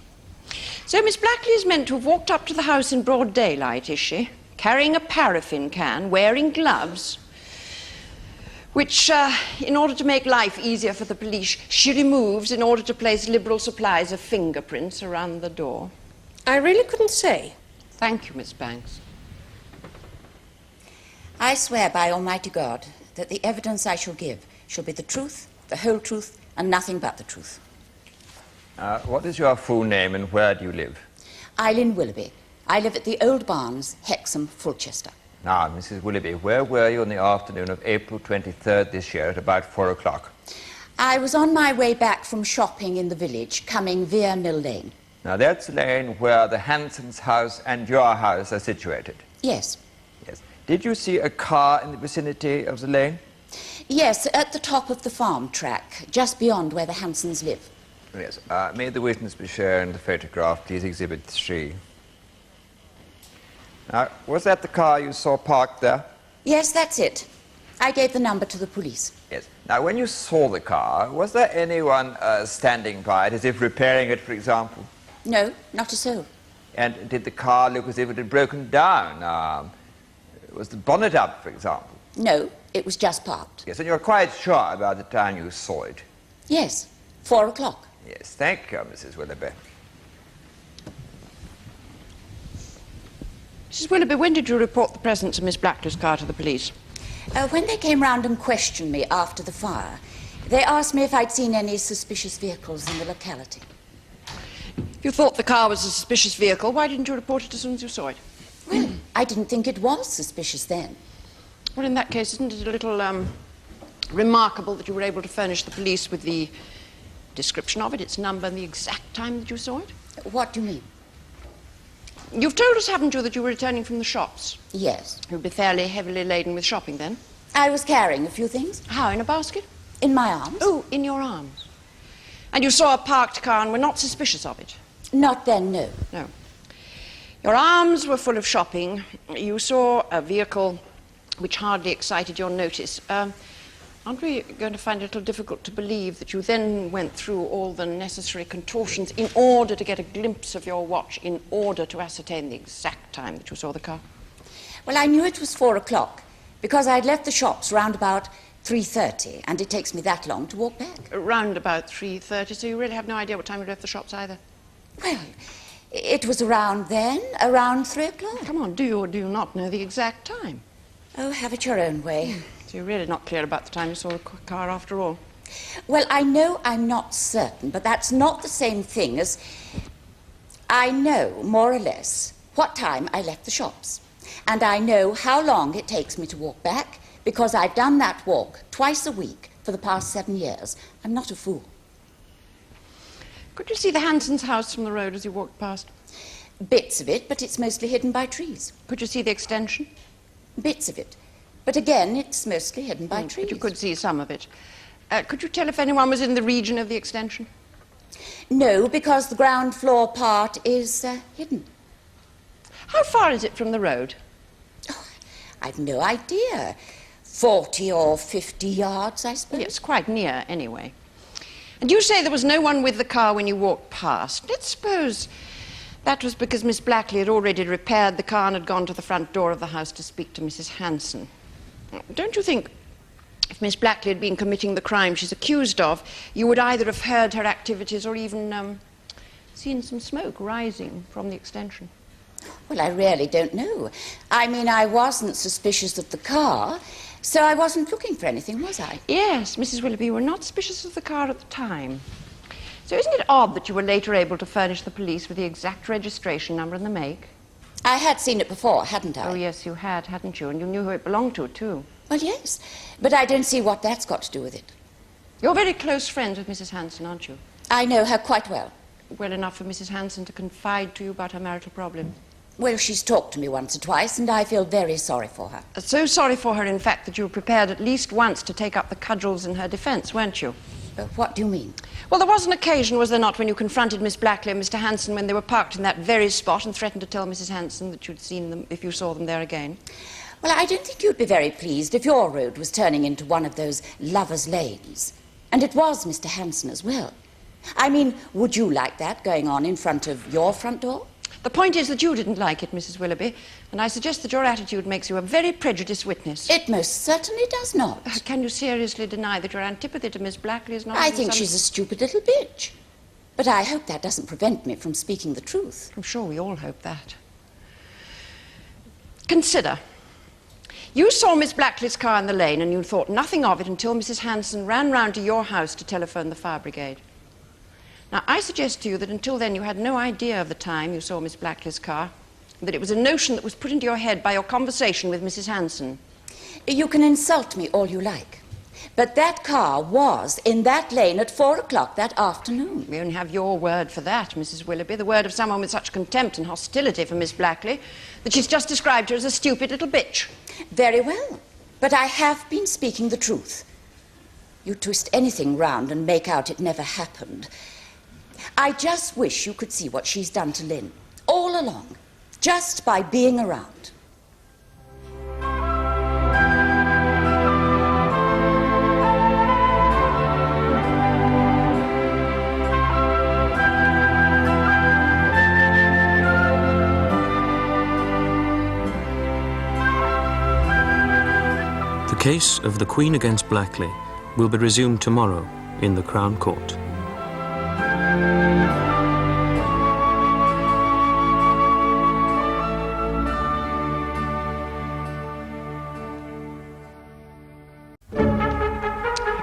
So Miss Blackley is meant to have walked up to the house in broad daylight, is she? Carrying a paraffin can, wearing gloves, which, in order to make life easier for the police, she removes in order to place liberal supplies of fingerprints around the door. I really couldn't say. Thank you, Miss Banks. I swear by Almighty God that the evidence I shall give shall be the truth, the whole truth, and nothing but the truth. What is your full name and where do you live? Eileen Willoughby. I live at the Old Barns, Hexham, Fulchester. Now, Mrs. Willoughby, where were you on the afternoon of April 23rd this year at about 4 o'clock? I was on my way back from shopping in the village, coming via Mill Lane. Now, that's the lane where the Hansons' house and your house are situated. Yes. Yes. Did you see a car in the vicinity of the lane? Yes, at the top of the farm track, just beyond where the Hansons live. Yes. May the witness be shown the photograph, please, Exhibit 3. Now, was that the car you saw parked there? Yes, that's it. I gave the number to the police. Yes. Now, when you saw the car, was there anyone standing by it, as if repairing it, for example? No, not a soul. And did the car look as if it had broken down? Was the bonnet up, for example? No, it was just parked. Yes, and you're quite sure about the time you saw it? Yes, 4 o'clock. Yes, thank you, Mrs. Willoughby. Mrs. Willoughby, when did you report the presence of Miss Blackley's car to the police? When they came round and questioned me after the fire, they asked me if I'd seen any suspicious vehicles in the locality. If you thought the car was a suspicious vehicle, why didn't you report it as soon as you saw it? Well, I didn't think it was suspicious then. Well, in that case, isn't it a little remarkable that you were able to furnish the police with the description of it, its number, and the exact time that you saw it? What do you mean? You've told us, haven't you, that you were returning from the shops? Yes. You'd be fairly heavily laden with shopping then? I was carrying a few things. How, in a basket? In my arms. Oh, in your arms. And you saw a parked car and were not suspicious of it? Not then, no. No. Your arms were full of shopping. You saw a vehicle which hardly excited your notice. Aren't we going to find it a little difficult to believe that you then went through all the necessary contortions in order to get a glimpse of your watch, in order to ascertain the exact time that you saw the car? Well, I knew it was 4 o'clock because I'd left the shops round about 3:30, and it takes me that long to walk back. Around about 3:30, so you really have no idea what time you left the shops either? Well, it was around then, around 3 o'clock. Come on, do you or do you not know the exact time? Oh, have it your own way. So you're really not clear about the time you saw the car after all? Well, I know I'm not certain, but that's not the same thing as... I know, more or less, what time I left the shops. And I know how long it takes me to walk back, because I've done that walk twice a week for the past 7 years. I'm not a fool. Could you see the Hansons' house from the road as you walked past? Bits of it, but it's mostly hidden by trees. Could you see the extension? Bits of it. But again, it's mostly hidden by trees. But you could see some of it. Could you tell if anyone was in the region of the extension? No, because the ground floor part is hidden. How far is it from the road? Oh, I've no idea. 40 or 50 yards, I suppose. Yes, quite near, anyway. And you say there was no one with the car when you walked past. Let's suppose that was because Miss Blackley had already repaired the car and had gone to the front door of the house to speak to Mrs. Hanson. Don't you think if Miss Blackley had been committing the crime she's accused of, you would either have heard her activities or even seen some smoke rising from the extension? Well, I really don't know. I mean, I wasn't suspicious of the car, so I wasn't looking for anything, was I? Yes, Mrs. Willoughby, you were not suspicious of the car at the time. So isn't it odd that you were later able to furnish the police with the exact registration number and the make? I had seen it before, hadn't I? Oh, yes, you had, hadn't you? And you knew who it belonged to, too. Well, yes, but I don't see what that's got to do with it. You're very close friends with Mrs. Hanson, aren't you? I know her quite well. Well enough for Mrs. Hanson to confide to you about her marital problem. Well, she's talked to me once or twice, and I feel very sorry for her. So sorry for her, in fact, that you were prepared at least once to take up the cudgels in her defence, weren't you? What do you mean? Well, there was an occasion, was there not, when you confronted Miss Blackley and Mr. Hanson when they were parked in that very spot and threatened to tell Mrs. Hanson that you'd seen them if you saw them there again? Well, I don't think you'd be very pleased if your road was turning into one of those lovers' lanes. And it was Mr. Hanson as well. I mean, would you like that going on in front of your front door? The point is that you didn't like it, Mrs. Willoughby, and I suggest that your attitude makes you a very prejudiced witness. It most certainly does not. Can you seriously deny that your antipathy to Miss Blackley is not... I think she's a stupid little bitch. But I hope that doesn't prevent me from speaking the truth. I'm sure we all hope that. Consider. You saw Miss Blackley's car in the lane and you thought nothing of it until Mrs. Hanson ran round to your house to telephone the fire brigade. Now, I suggest to you that until then you had no idea of the time you saw Miss Blackley's car, that it was a notion that was put into your head by your conversation with Mrs. Hanson. You can insult me all you like, but that car was in that lane at 4 o'clock that afternoon. We only have your word for that, Mrs. Willoughby, the word of someone with such contempt and hostility for Miss Blackley that she's just described her as a stupid little bitch. Very well, but I have been speaking the truth. You twist anything round and make out it never happened. I just wish you could see what she's done to Lynn, all along, just by being around. The case of the Queen against Blackley will be resumed tomorrow in the Crown Court.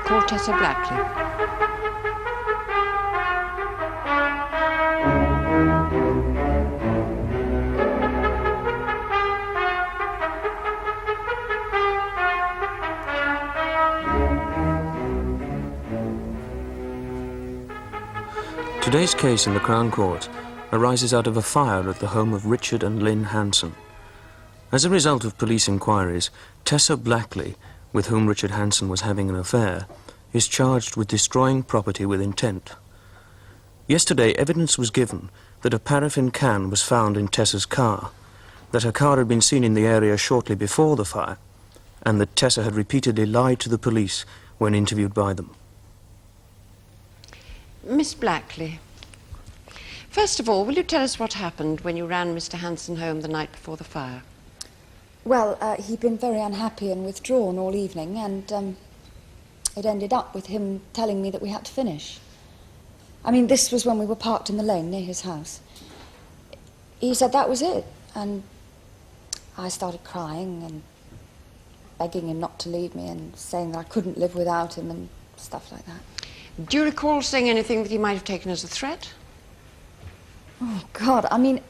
Call Tessa Blackley. Today's case in the Crown Court arises out of a fire at the home of Richard and Lynn Hanson. As a result of police inquiries, Tessa Blackley, with whom Richard Hanson was having an affair, is charged with destroying property with intent. Yesterday, evidence was given that a paraffin can was found in Tessa's car, that her car had been seen in the area shortly before the fire, and that Tessa had repeatedly lied to the police when interviewed by them. Miss Blackley, first of all, will you tell us what happened when you ran Mr. Hanson home the night before the fire? Well, he'd been very unhappy and withdrawn all evening, and it ended up with him telling me that we had to finish. I mean, this was when we were parked in the lane near his house. He said that was it, and I started crying and begging him not to leave me and saying that I couldn't live without him and stuff like that. Do you recall saying anything that he might have taken as a threat? Oh, God, I mean,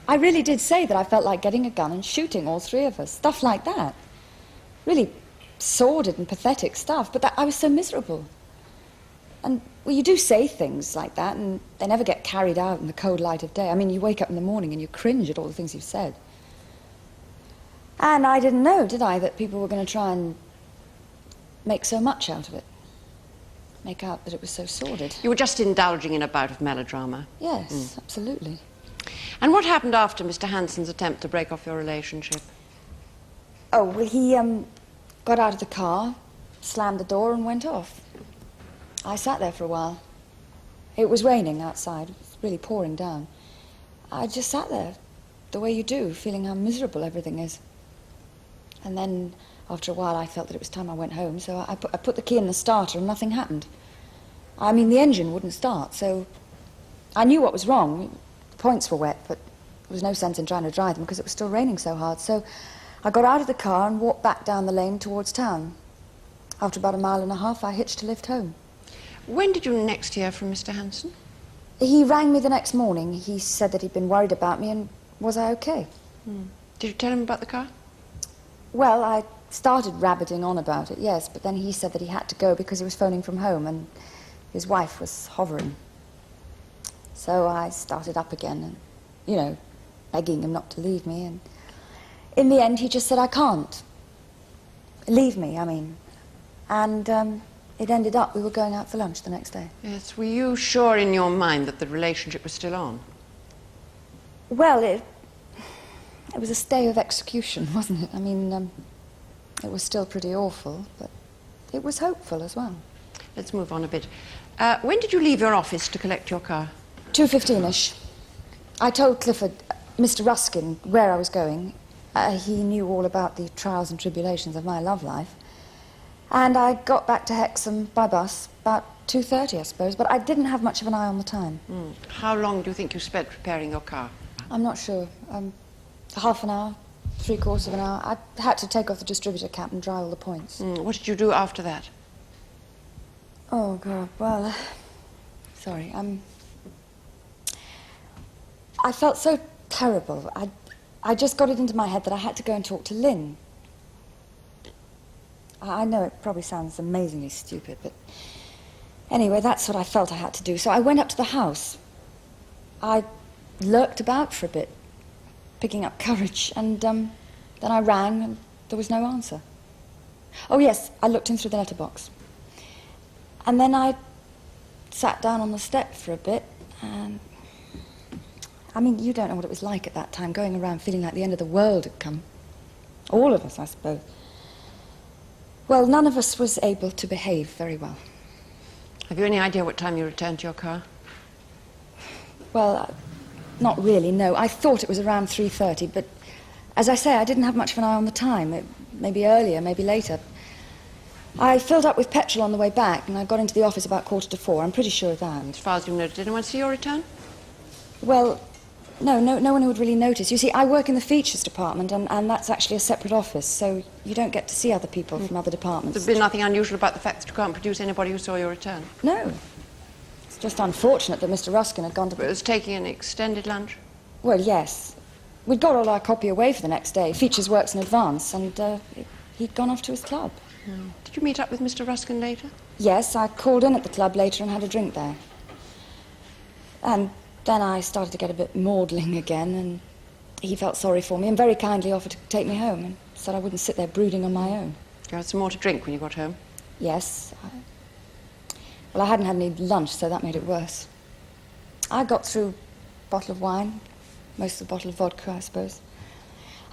I really did say that I felt like getting a gun and shooting all three of us, stuff like that. Really sordid and pathetic stuff, but I was so miserable. And, well, you do say things like that, and they never get carried out in the cold light of day. I mean, you wake up in the morning and you cringe at all the things you've said. And I didn't know, did I, that people were going to try and make so much out of it. Make out that it was so sordid. You were just indulging in a bout of melodrama. Yes, absolutely. And what happened after Mr. Hanson's attempt to break off your relationship? Oh, well, he got out of the car, slammed the door and went off. I sat there for a while. It was raining outside. It was really pouring down. I just sat there, the way you do, feeling how miserable everything is. And then, after a while, I felt that it was time I went home, so I put the key in the starter and nothing happened. I mean, the engine wouldn't start, so I knew what was wrong. The points were wet, but there was no sense in trying to dry them because it was still raining so hard. So I got out of the car and walked back down the lane towards town. After about 1.5 miles, I hitched a lift home. When did you next hear from Mr. Hanson? He rang me the next morning. He said that he'd been worried about me and was I okay? Did you tell him about the car? Well, I started rabbiting on about it, yes, but then he said that he had to go because he was phoning from home and his wife was hovering. So I started up again and, you know, begging him not to leave me, and in the end he just said, I can't. Leave me, I mean. And it ended up we were going out for lunch the next day. Yes, were you sure in your mind that the relationship was still on? Well, it was a stay of execution, wasn't it? I mean, it was still pretty awful, but it was hopeful as well. Let's move on a bit. When did you leave your office to collect your car? 2:15-ish. I told Clifford, Mr. Ruskin, where I was going. He knew all about the trials and tribulations of my love life. And I got back to Hexham by bus about 2:30, I suppose, but I didn't have much of an eye on the time. How long do you think you spent preparing your car? I'm not sure. Half an hour, 3/4 of an hour. I had to take off the distributor cap and dry all the points. What did you do after that? Oh, God, well, sorry, I felt so terrible. I just got it into my head that I had to go and talk to Lynn. I know it probably sounds amazingly stupid, but anyway, that's what I felt I had to do. So I went up to the house. I lurked about for a bit, picking up courage, and then I rang and there was no answer. Oh, yes, I looked in through the letterbox. And then I sat down on the step for a bit, and I mean, you don't know what it was like at that time, going around feeling like the end of the world had come. All of us, I suppose. Well, none of us was able to behave very well. Have you any idea what time you returned to your car? Well, not really, no. I thought it was around 3:30, but as I say, I didn't have much of an eye on the time. Maybe earlier, maybe later. I filled up with petrol on the way back, and I got into the office about 3:45. I'm pretty sure of that. As far as you know, did anyone see your return? Well, no one would really notice. You see, I work in the features department, and that's actually a separate office, so you don't get to see other people from other departments. There's been nothing unusual about the fact that you can't produce anybody who saw your return? No. It's just unfortunate that Mr. Ruskin had gone to... But it was taking an extended lunch? Well, yes. We'd got all our copy away for the next day. Features works in advance, and he'd gone off to his club. Did you meet up with Mr. Ruskin later? Yes, I called in at the club later and had a drink there. And then I started to get a bit maudlin again, and he felt sorry for me and very kindly offered to take me home and said I wouldn't sit there brooding on my own. You had some more to drink when you got home? Yes. Well, I hadn't had any lunch, so that made it worse. I got through a bottle of wine, most of the bottle of vodka, I suppose.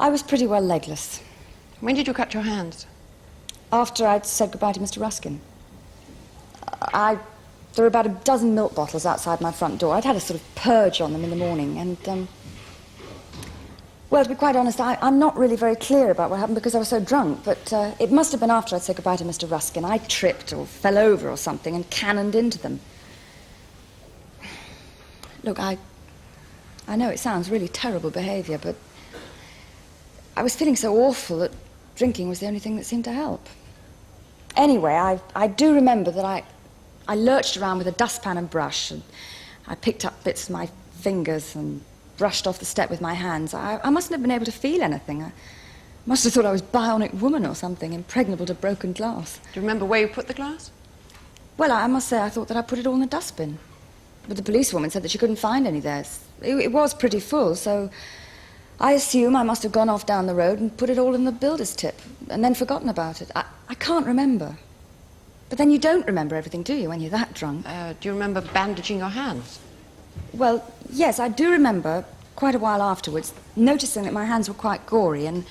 I was pretty well legless. When did you cut your hands? After I'd said goodbye to Mr. Ruskin. There were about a dozen milk bottles outside my front door. I'd had a sort of purge on them in the morning, and Well, to be quite honest, I'm not really very clear about what happened because I was so drunk, but it must have been after I'd said goodbye to Mr. Ruskin. I tripped or fell over or something and cannoned into them. Look, I know it sounds really terrible behaviour, but I was feeling so awful that drinking was the only thing that seemed to help. Anyway, I do remember that I lurched around with a dustpan and brush, and I picked up bits of my fingers and brushed off the step with my hands. I mustn't have been able to feel anything. I must have thought I was bionic woman or something, impregnable to broken glass. Do you remember where you put the glass? Well, I must say I thought that I put it all in the dustbin. But the policewoman said that she couldn't find any there. It was pretty full, so I assume I must have gone off down the road and put it all in the builder's tip, and then forgotten about it. I can't remember. But then you don't remember everything, do you, when you're that drunk? Do you remember bandaging your hands? Well, yes, I do remember, quite a while afterwards, noticing that my hands were quite gory, and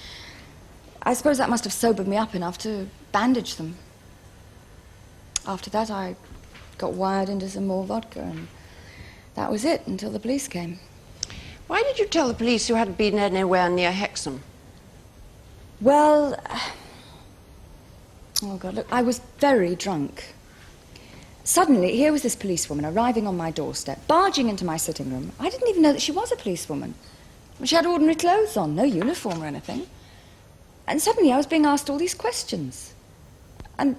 I suppose that must have sobered me up enough to bandage them. After that, I got wired into some more vodka, and that was it until the police came. Why did you tell the police you hadn't been anywhere near Hexham? Well, oh God, look, I was very drunk. Suddenly, here was this policewoman arriving on my doorstep, barging into my sitting room. I didn't even know that she was a policewoman. She had ordinary clothes on, no uniform or anything. And suddenly I was being asked all these questions. And,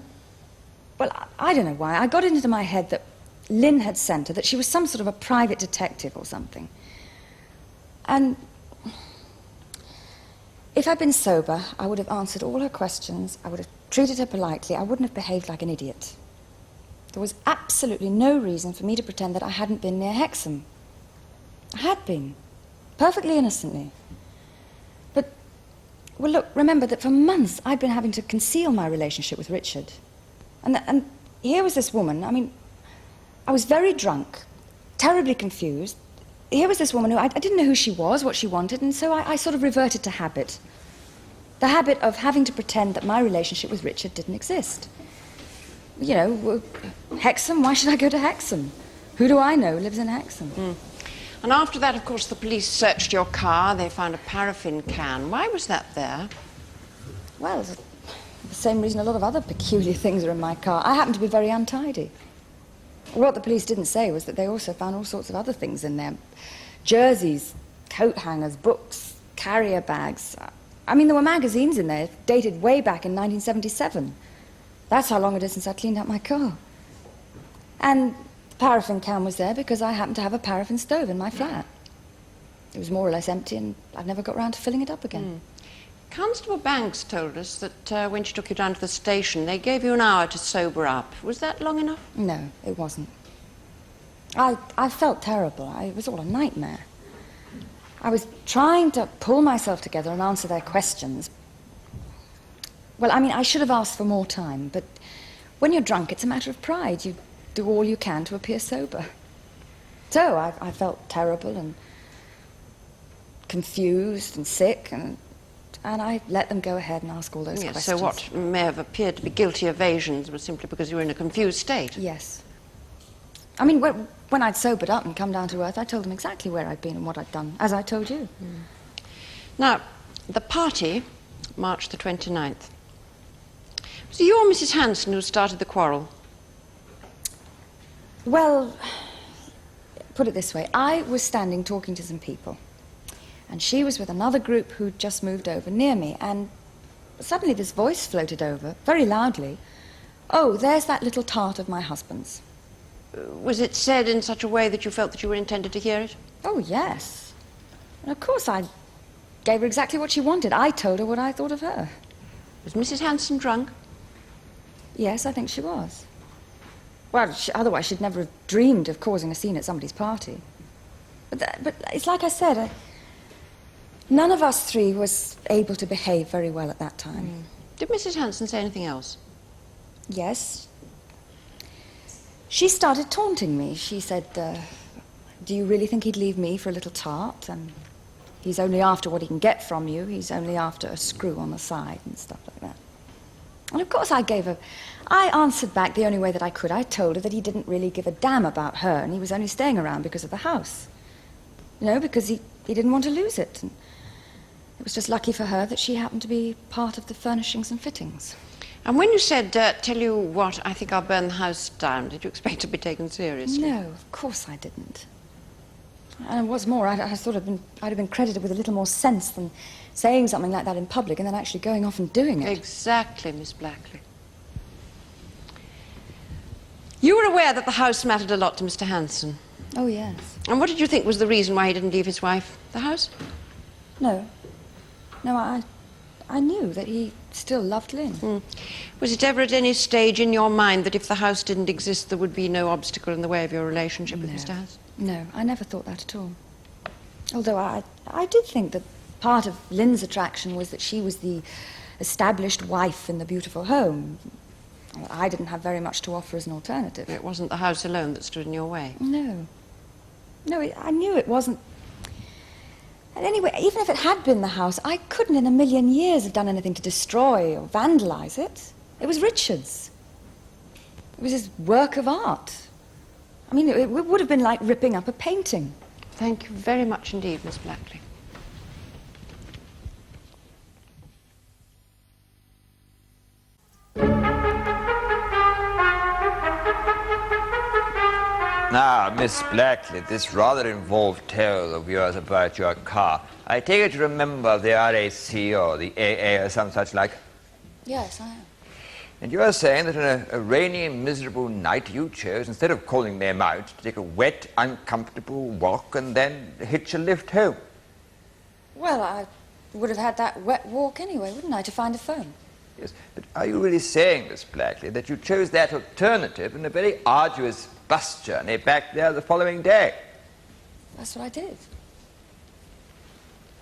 well, I don't know why. I got it into my head that Lynn had sent her, that she was some sort of a private detective or something. And if I'd been sober, I would have answered all her questions, I would have treated her politely, I wouldn't have behaved like an idiot. There was absolutely no reason for me to pretend that I hadn't been near Hexham. I had been, perfectly innocently. But, well, look, remember that for months I'd been having to conceal my relationship with Richard. And here was this woman, I mean, I was very drunk, terribly confused. Here was this woman who I didn't know who she was, what she wanted, and so I sort of reverted to habit. The habit of having to pretend that my relationship with Richard didn't exist. You know, Hexham, why should I go to Hexham? Who do I know lives in Hexham? Mm. And after that, of course, the police searched your car. They found a paraffin can. Why was that there? Well, the same reason a lot of other peculiar things are in my car. I happen to be very untidy. What the police didn't say was that they also found all sorts of other things in there. Jerseys, coat hangers, books, carrier bags. I mean, there were magazines in there dated way back in 1977. That's how long it is since I cleaned out my car. And the paraffin can was there because I happened to have a paraffin stove in my flat. It was more or less empty, and I've never got round to filling it up again. Constable Banks told us that when she took you down to the station, they gave you an hour to sober up. Was that long enough? No, it wasn't. I felt terrible. It was all a nightmare. I was trying to pull myself together and answer their questions. Well, I mean, I should have asked for more time, but when you're drunk, it's a matter of pride. You do all you can to appear sober. So I felt terrible and confused and sick, and I let them go ahead and ask all those questions. So what may have appeared to be guilty evasions was simply because you were in a confused state? Yes. I mean, when I'd sobered up and come down to earth, I told them exactly where I'd been and what I'd done, as I told you. Now, the party, March the 29th. Was it you or Mrs. Hanson who started the quarrel? Well, put it this way. I was standing talking to some people, and she was with another group who'd just moved over near me, and suddenly this voice floated over, very loudly. "Oh, there's that little tart of my husband's." Was it said in such a way that you felt that you were intended to hear it? Oh, yes. And of course I gave her exactly what she wanted. I told her what I thought of her. Was Mrs. Hanson drunk? Yes, I think she was. Well, otherwise she'd never have dreamed of causing a scene at somebody's party. But it's like I said, none of us three was able to behave very well at that time. Did Mrs. Hanson say anything else? Yes. She started taunting me. She said, do you really think he'd leave me for a little tart? And he's only after what he can get from you. He's only after a screw on the side and stuff like that. And of course I answered back the only way that I could. I told her that he didn't really give a damn about her, and he was only staying around because of the house. You know, because he didn't want to lose it. It was just lucky for her that she happened to be part of the furnishings and fittings. And when you said, tell you what, I think I'll burn the house down, did you expect to be taken seriously? No, of course I didn't. And what's more, I thought I'd have been credited with a little more sense than saying something like that in public and then actually going off and doing it. Exactly, Miss Blackley. You were aware that the house mattered a lot to Mr. Hanson. Oh, yes. And what did you think was the reason why he didn't leave his wife the house? No. No, I knew that he still loved Lynn. Was it ever at any stage in your mind that if the house didn't exist, there would be no obstacle in the way of your relationship with Mr. Hanson? No, I never thought that at all. Although I did think that part of Lynn's attraction was that she was the established wife in the beautiful home. Well, I didn't have very much to offer as an alternative. It wasn't the house alone that stood in your way? No. No, I knew it wasn't. And anyway, even if it had been the house, I couldn't in a million years have done anything to destroy or vandalize it. It was Richard's. It was his work of art. I mean, it would have been like ripping up a painting. Thank you very much indeed, Miss Blackley. Now, Miss Blackley, this rather involved tale of yours about your car. I take it you remember the RAC or the AA or some such like? Yes, I am. And you are saying that on a rainy and miserable night you chose, instead of calling them out, to take a wet, uncomfortable walk and then hitch a lift home. Well, I would have had that wet walk anyway, wouldn't I, to find a phone? Yes, but are you really saying, Miss Blackley, that you chose that alternative in a very arduous bus journey back there the following day? That's what I did.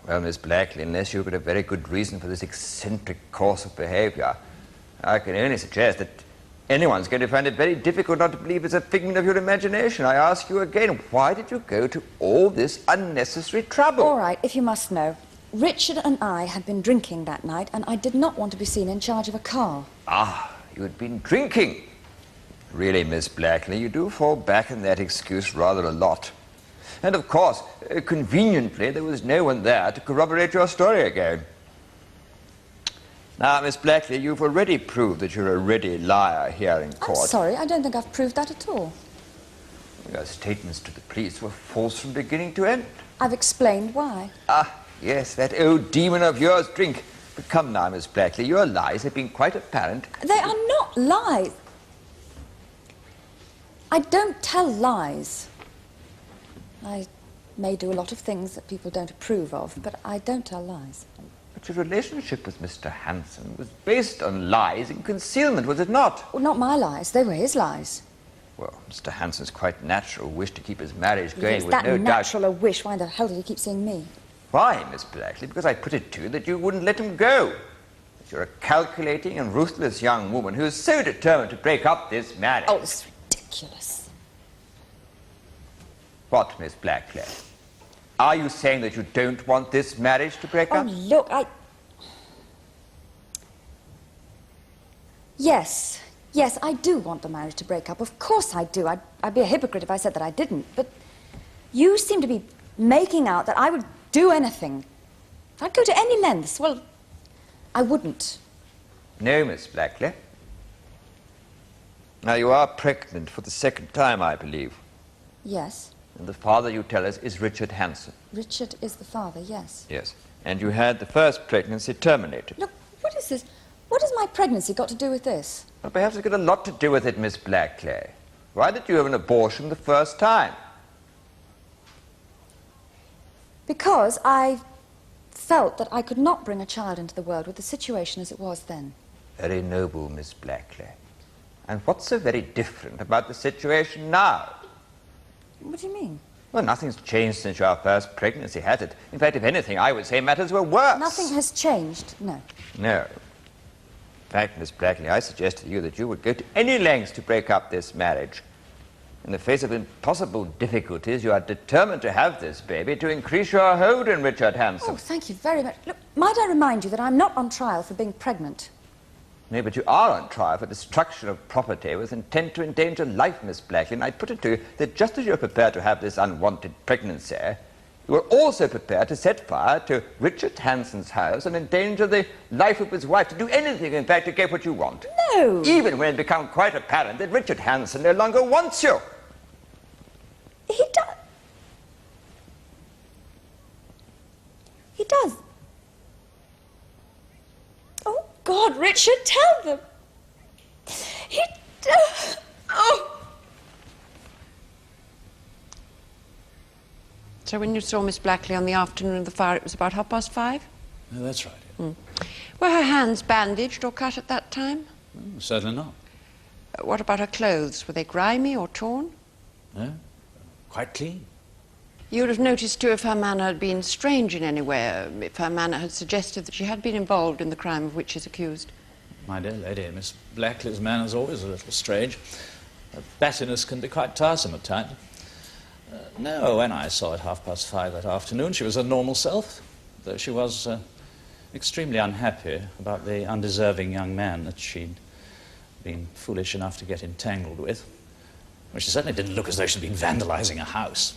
Well, Miss Blackley, unless you've got a very good reason for this eccentric course of behavior, I can only suggest that anyone's going to find it very difficult not to believe it's a figment of your imagination. I ask you again, why did you go to all this unnecessary trouble? All right, if you must know, Richard and I had been drinking that night, and I did not want to be seen in charge of a car. Ah, you had been drinking. Really, Miss Blackley, you do fall back on that excuse rather a lot. And of course, conveniently, there was no one there to corroborate your story again. Now, Miss Blackley, you've already proved that you're a ready liar here in court. I'm sorry, I don't think I've proved that at all. Your statements to the police were false from beginning to end. I've explained why. Ah, yes, that old demon of yours, drink. But come now, Miss Blackley, your lies have been quite apparent. They are not lies. I don't tell lies. I may do a lot of things that people don't approve of, but I don't tell lies. But your relationship with Mr. Hanson was based on lies and concealment, was it not? Well, not my lies. They were his lies. Well, Mr. Hanson's quite natural wish to keep his marriage going Yes, with that no doubt. natural a wish. Why the hell did he keep seeing me? Why, Miss Blackley? Because I put it to you that you wouldn't let him go. That you're a calculating and ruthless young woman who is so determined to break up this marriage. Oh, it's ridiculous. What, Miss Blackley? Are you saying that you don't want this marriage to break up? Oh, look, Yes, I do want the marriage to break up. Of course I do. I'd be a hypocrite if I said that I didn't. But you seem to be making out that I would do anything. I'd go to any lengths. Well, I wouldn't. No, Miss Blackley. Now, you are pregnant for the second time, I believe. Yes. And the father, you tell us, is Richard Hanson. Richard is the father, yes. Yes. And you had the first pregnancy terminated. Look, what is this? What has my pregnancy got to do with this? Well, perhaps it's got a lot to do with it, Miss Blackley. Why did you have an abortion the first time? Because I felt that I could not bring a child into the world with the situation as it was then. Very noble, Miss Blackley. And what's so very different about the situation now? What do you mean? Well, nothing's changed since your first pregnancy, has it? In fact, if anything, I would say matters were worse. Nothing has changed, no. No. In fact, Miss Blackley, I suggest to you that you would go to any lengths to break up this marriage. In the face of impossible difficulties, you are determined to have this baby to increase your hold on Richard Hanson. Oh, thank you very much. Look, might I remind you that I'm not on trial for being pregnant? No, but you are on trial for destruction of property with intent to endanger life, Miss Blackley, and I put it to you that just as you're prepared to have this unwanted pregnancy, You were also prepared to set fire to Richard Hanson's house and endanger the life of his wife, to do anything, in fact, to get what you want. No. Even when it became quite apparent that Richard Hanson no longer wants you. He does. He does. Oh, God, Richard, tell them. He does. Oh. So when you saw Miss Blackley on the afternoon of the fire, it was about 5:30? No, that's right. Mm. Were her hands bandaged or cut at that time? Certainly not. What about her clothes? Were they grimy or torn? No, quite clean. You would have noticed, too, if her manner had been strange in any way, if her manner had suggested that she had been involved in the crime of which she's accused. My dear lady, Miss Blackley's manner's always a little strange. Her battiness can be quite tiresome at times. No, when I saw at 5:30 that afternoon, she was her normal self, though she was extremely unhappy about the undeserving young man that she'd been foolish enough to get entangled with. Well, she certainly didn't look as though she'd been vandalizing a house.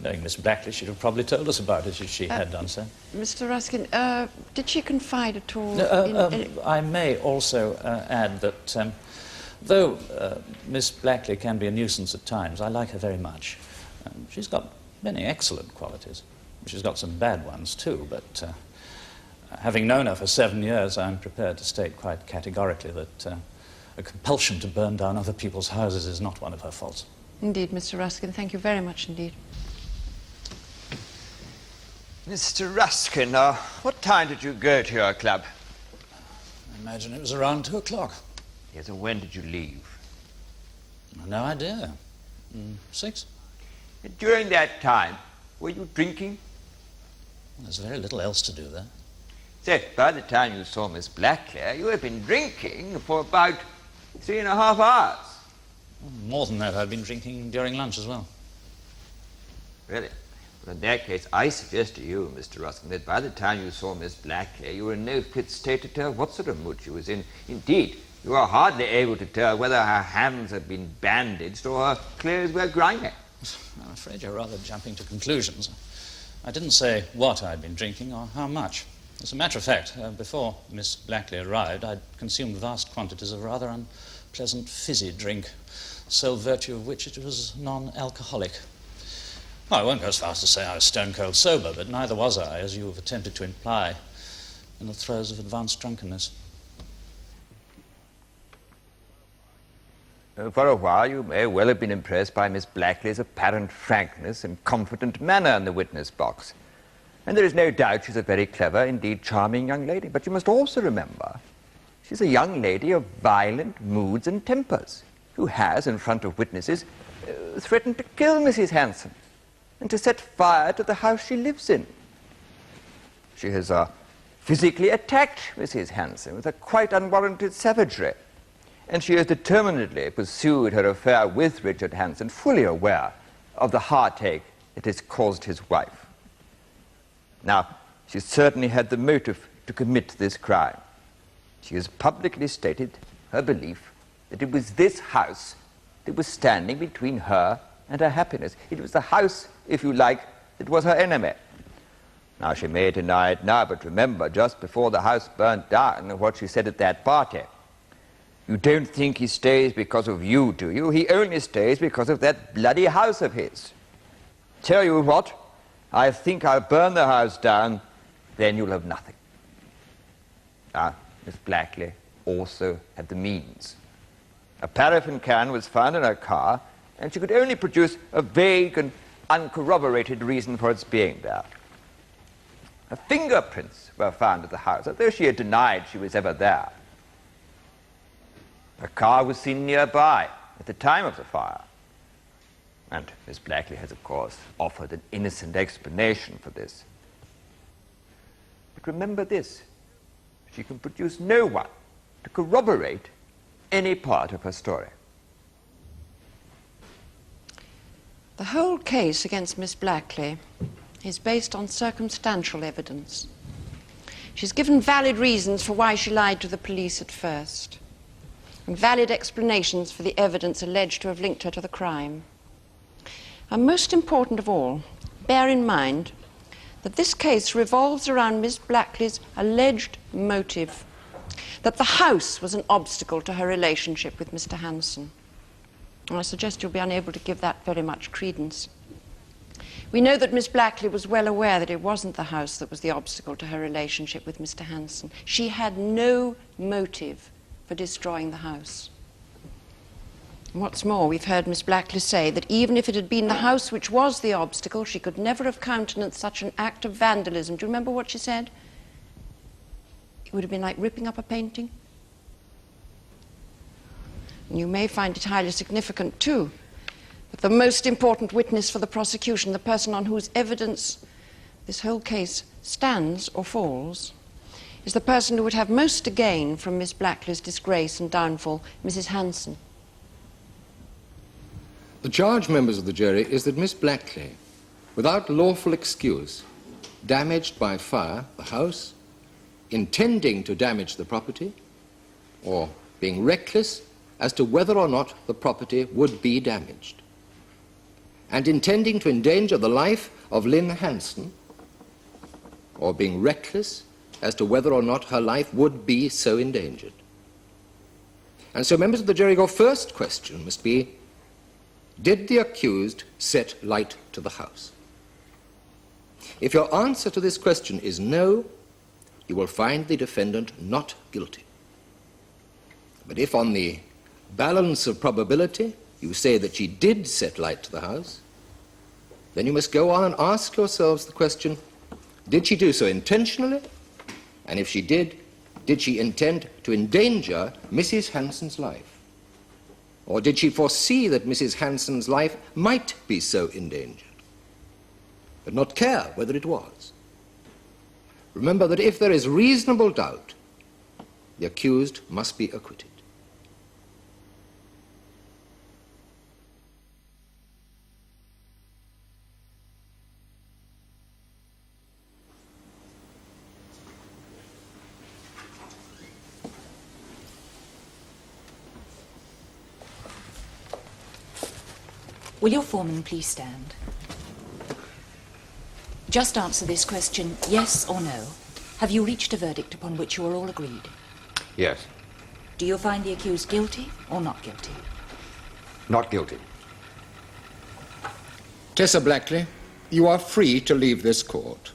Knowing Miss Blackley, she'd have probably told us about it if she had done so. Mr. Ruskin, did she confide at all I may also add that though Miss Blackley can be a nuisance at times, I like her very much. She's got many excellent qualities. She's got some bad ones too, but having known her for 7 years, I'm prepared to state quite categorically that a compulsion to burn down other people's houses is not one of her faults. Indeed, Mr. Ruskin. Thank you very much indeed. Mr. Ruskin, what time did you go to your club? I imagine it was around 2 o'clock. Yes, and when did you leave? No idea. 6. During that time, were you drinking? There's very little else to do there. So, by the time you saw Miss Blackley, you had been drinking for about 3.5 hours. More than that, I'd been drinking during lunch as well. Really? Well, in that case, I suggest to you, Mr. Ruskin, that by the time you saw Miss Blackley, you were in no fit state to tell what sort of mood she was in. Indeed, you were hardly able to tell whether her hands had been bandaged or her clothes were grimy. I'm afraid you're rather jumping to conclusions. I didn't say what I'd been drinking or how much. As a matter of fact, before Miss Blackley arrived, I'd consumed vast quantities of rather unpleasant fizzy drink, sole virtue of which it was non-alcoholic. Well, I won't go as far as to say I was stone-cold sober, but neither was I, as you have attempted to imply, in the throes of advanced drunkenness. For a while, you may well have been impressed by Miss Blackley's apparent frankness and confident manner in the witness box. And there is no doubt she's a very clever, indeed charming young lady. But you must also remember, she's a young lady of violent moods and tempers, who has, in front of witnesses, threatened to kill Mrs. Hanson and to set fire to the house she lives in. She has physically attacked Mrs. Hanson with a quite unwarranted savagery. And she has determinedly pursued her affair with Richard Hanson, fully aware of the heartache it has caused his wife. Now, she certainly had the motive to commit this crime. She has publicly stated her belief that it was this house that was standing between her and her happiness. It was the house, if you like, that was her enemy. Now, she may deny it now, but remember, just before the house burnt down, what she said at that party. You don't think he stays because of you, do you? He only stays because of that bloody house of his. Tell you what, I think I'll burn the house down, then you'll have nothing. Miss Blackley also had the means. A paraffin can was found in her car, and she could only produce a vague and uncorroborated reason for its being there. Her fingerprints were found at the house, although she had denied she was ever there. Her car was seen nearby at the time of the fire. And Miss Blackley has, of course, offered an innocent explanation for this. But remember this, she can produce no one to corroborate any part of her story. The whole case against Miss Blackley is based on circumstantial evidence. She's given valid reasons for why she lied to the police at first, and valid explanations for the evidence alleged to have linked her to the crime. And most important of all, bear in mind that this case revolves around Miss Blackley's alleged motive, that the house was an obstacle to her relationship with Mr. Hanson. And I suggest you'll be unable to give that very much credence. We know that Miss Blackley was well aware that it wasn't the house that was the obstacle to her relationship with Mr. Hanson. She had no motive for destroying the house. And what's more, we've heard Miss Blackley say that even if it had been the house which was the obstacle, she could never have countenanced such an act of vandalism. Do you remember what she said? It would have been like ripping up a painting. And you may find it highly significant, too, that the most important witness for the prosecution, the person on whose evidence this whole case stands or falls, is the person who would have most to gain from Miss Blackley's disgrace and downfall, Mrs. Hanson. The charge, members of the jury, is that Miss Blackley, without lawful excuse, damaged by fire the house, intending to damage the property, or being reckless as to whether or not the property would be damaged, and intending to endanger the life of Lynn Hanson, or being reckless as to whether or not her life would be so endangered. And so, members of the jury, your first question must be, did the accused set light to the house? If your answer to this question is no, you will find the defendant not guilty. But if on the balance of probability you say that she did set light to the house, then you must go on and ask yourselves the question, did she do so intentionally? And if she did she intend to endanger Mrs. Hanson's life? Or did she foresee that Mrs. Hanson's life might be so endangered, but not care whether it was? Remember that if there is reasonable doubt, the accused must be acquitted. Will your foreman please stand? Just answer this question, yes or no. Have you reached a verdict upon which you are all agreed? Yes. Do you find the accused guilty or not guilty? Not guilty. Tessa Blackley, you are free to leave this court.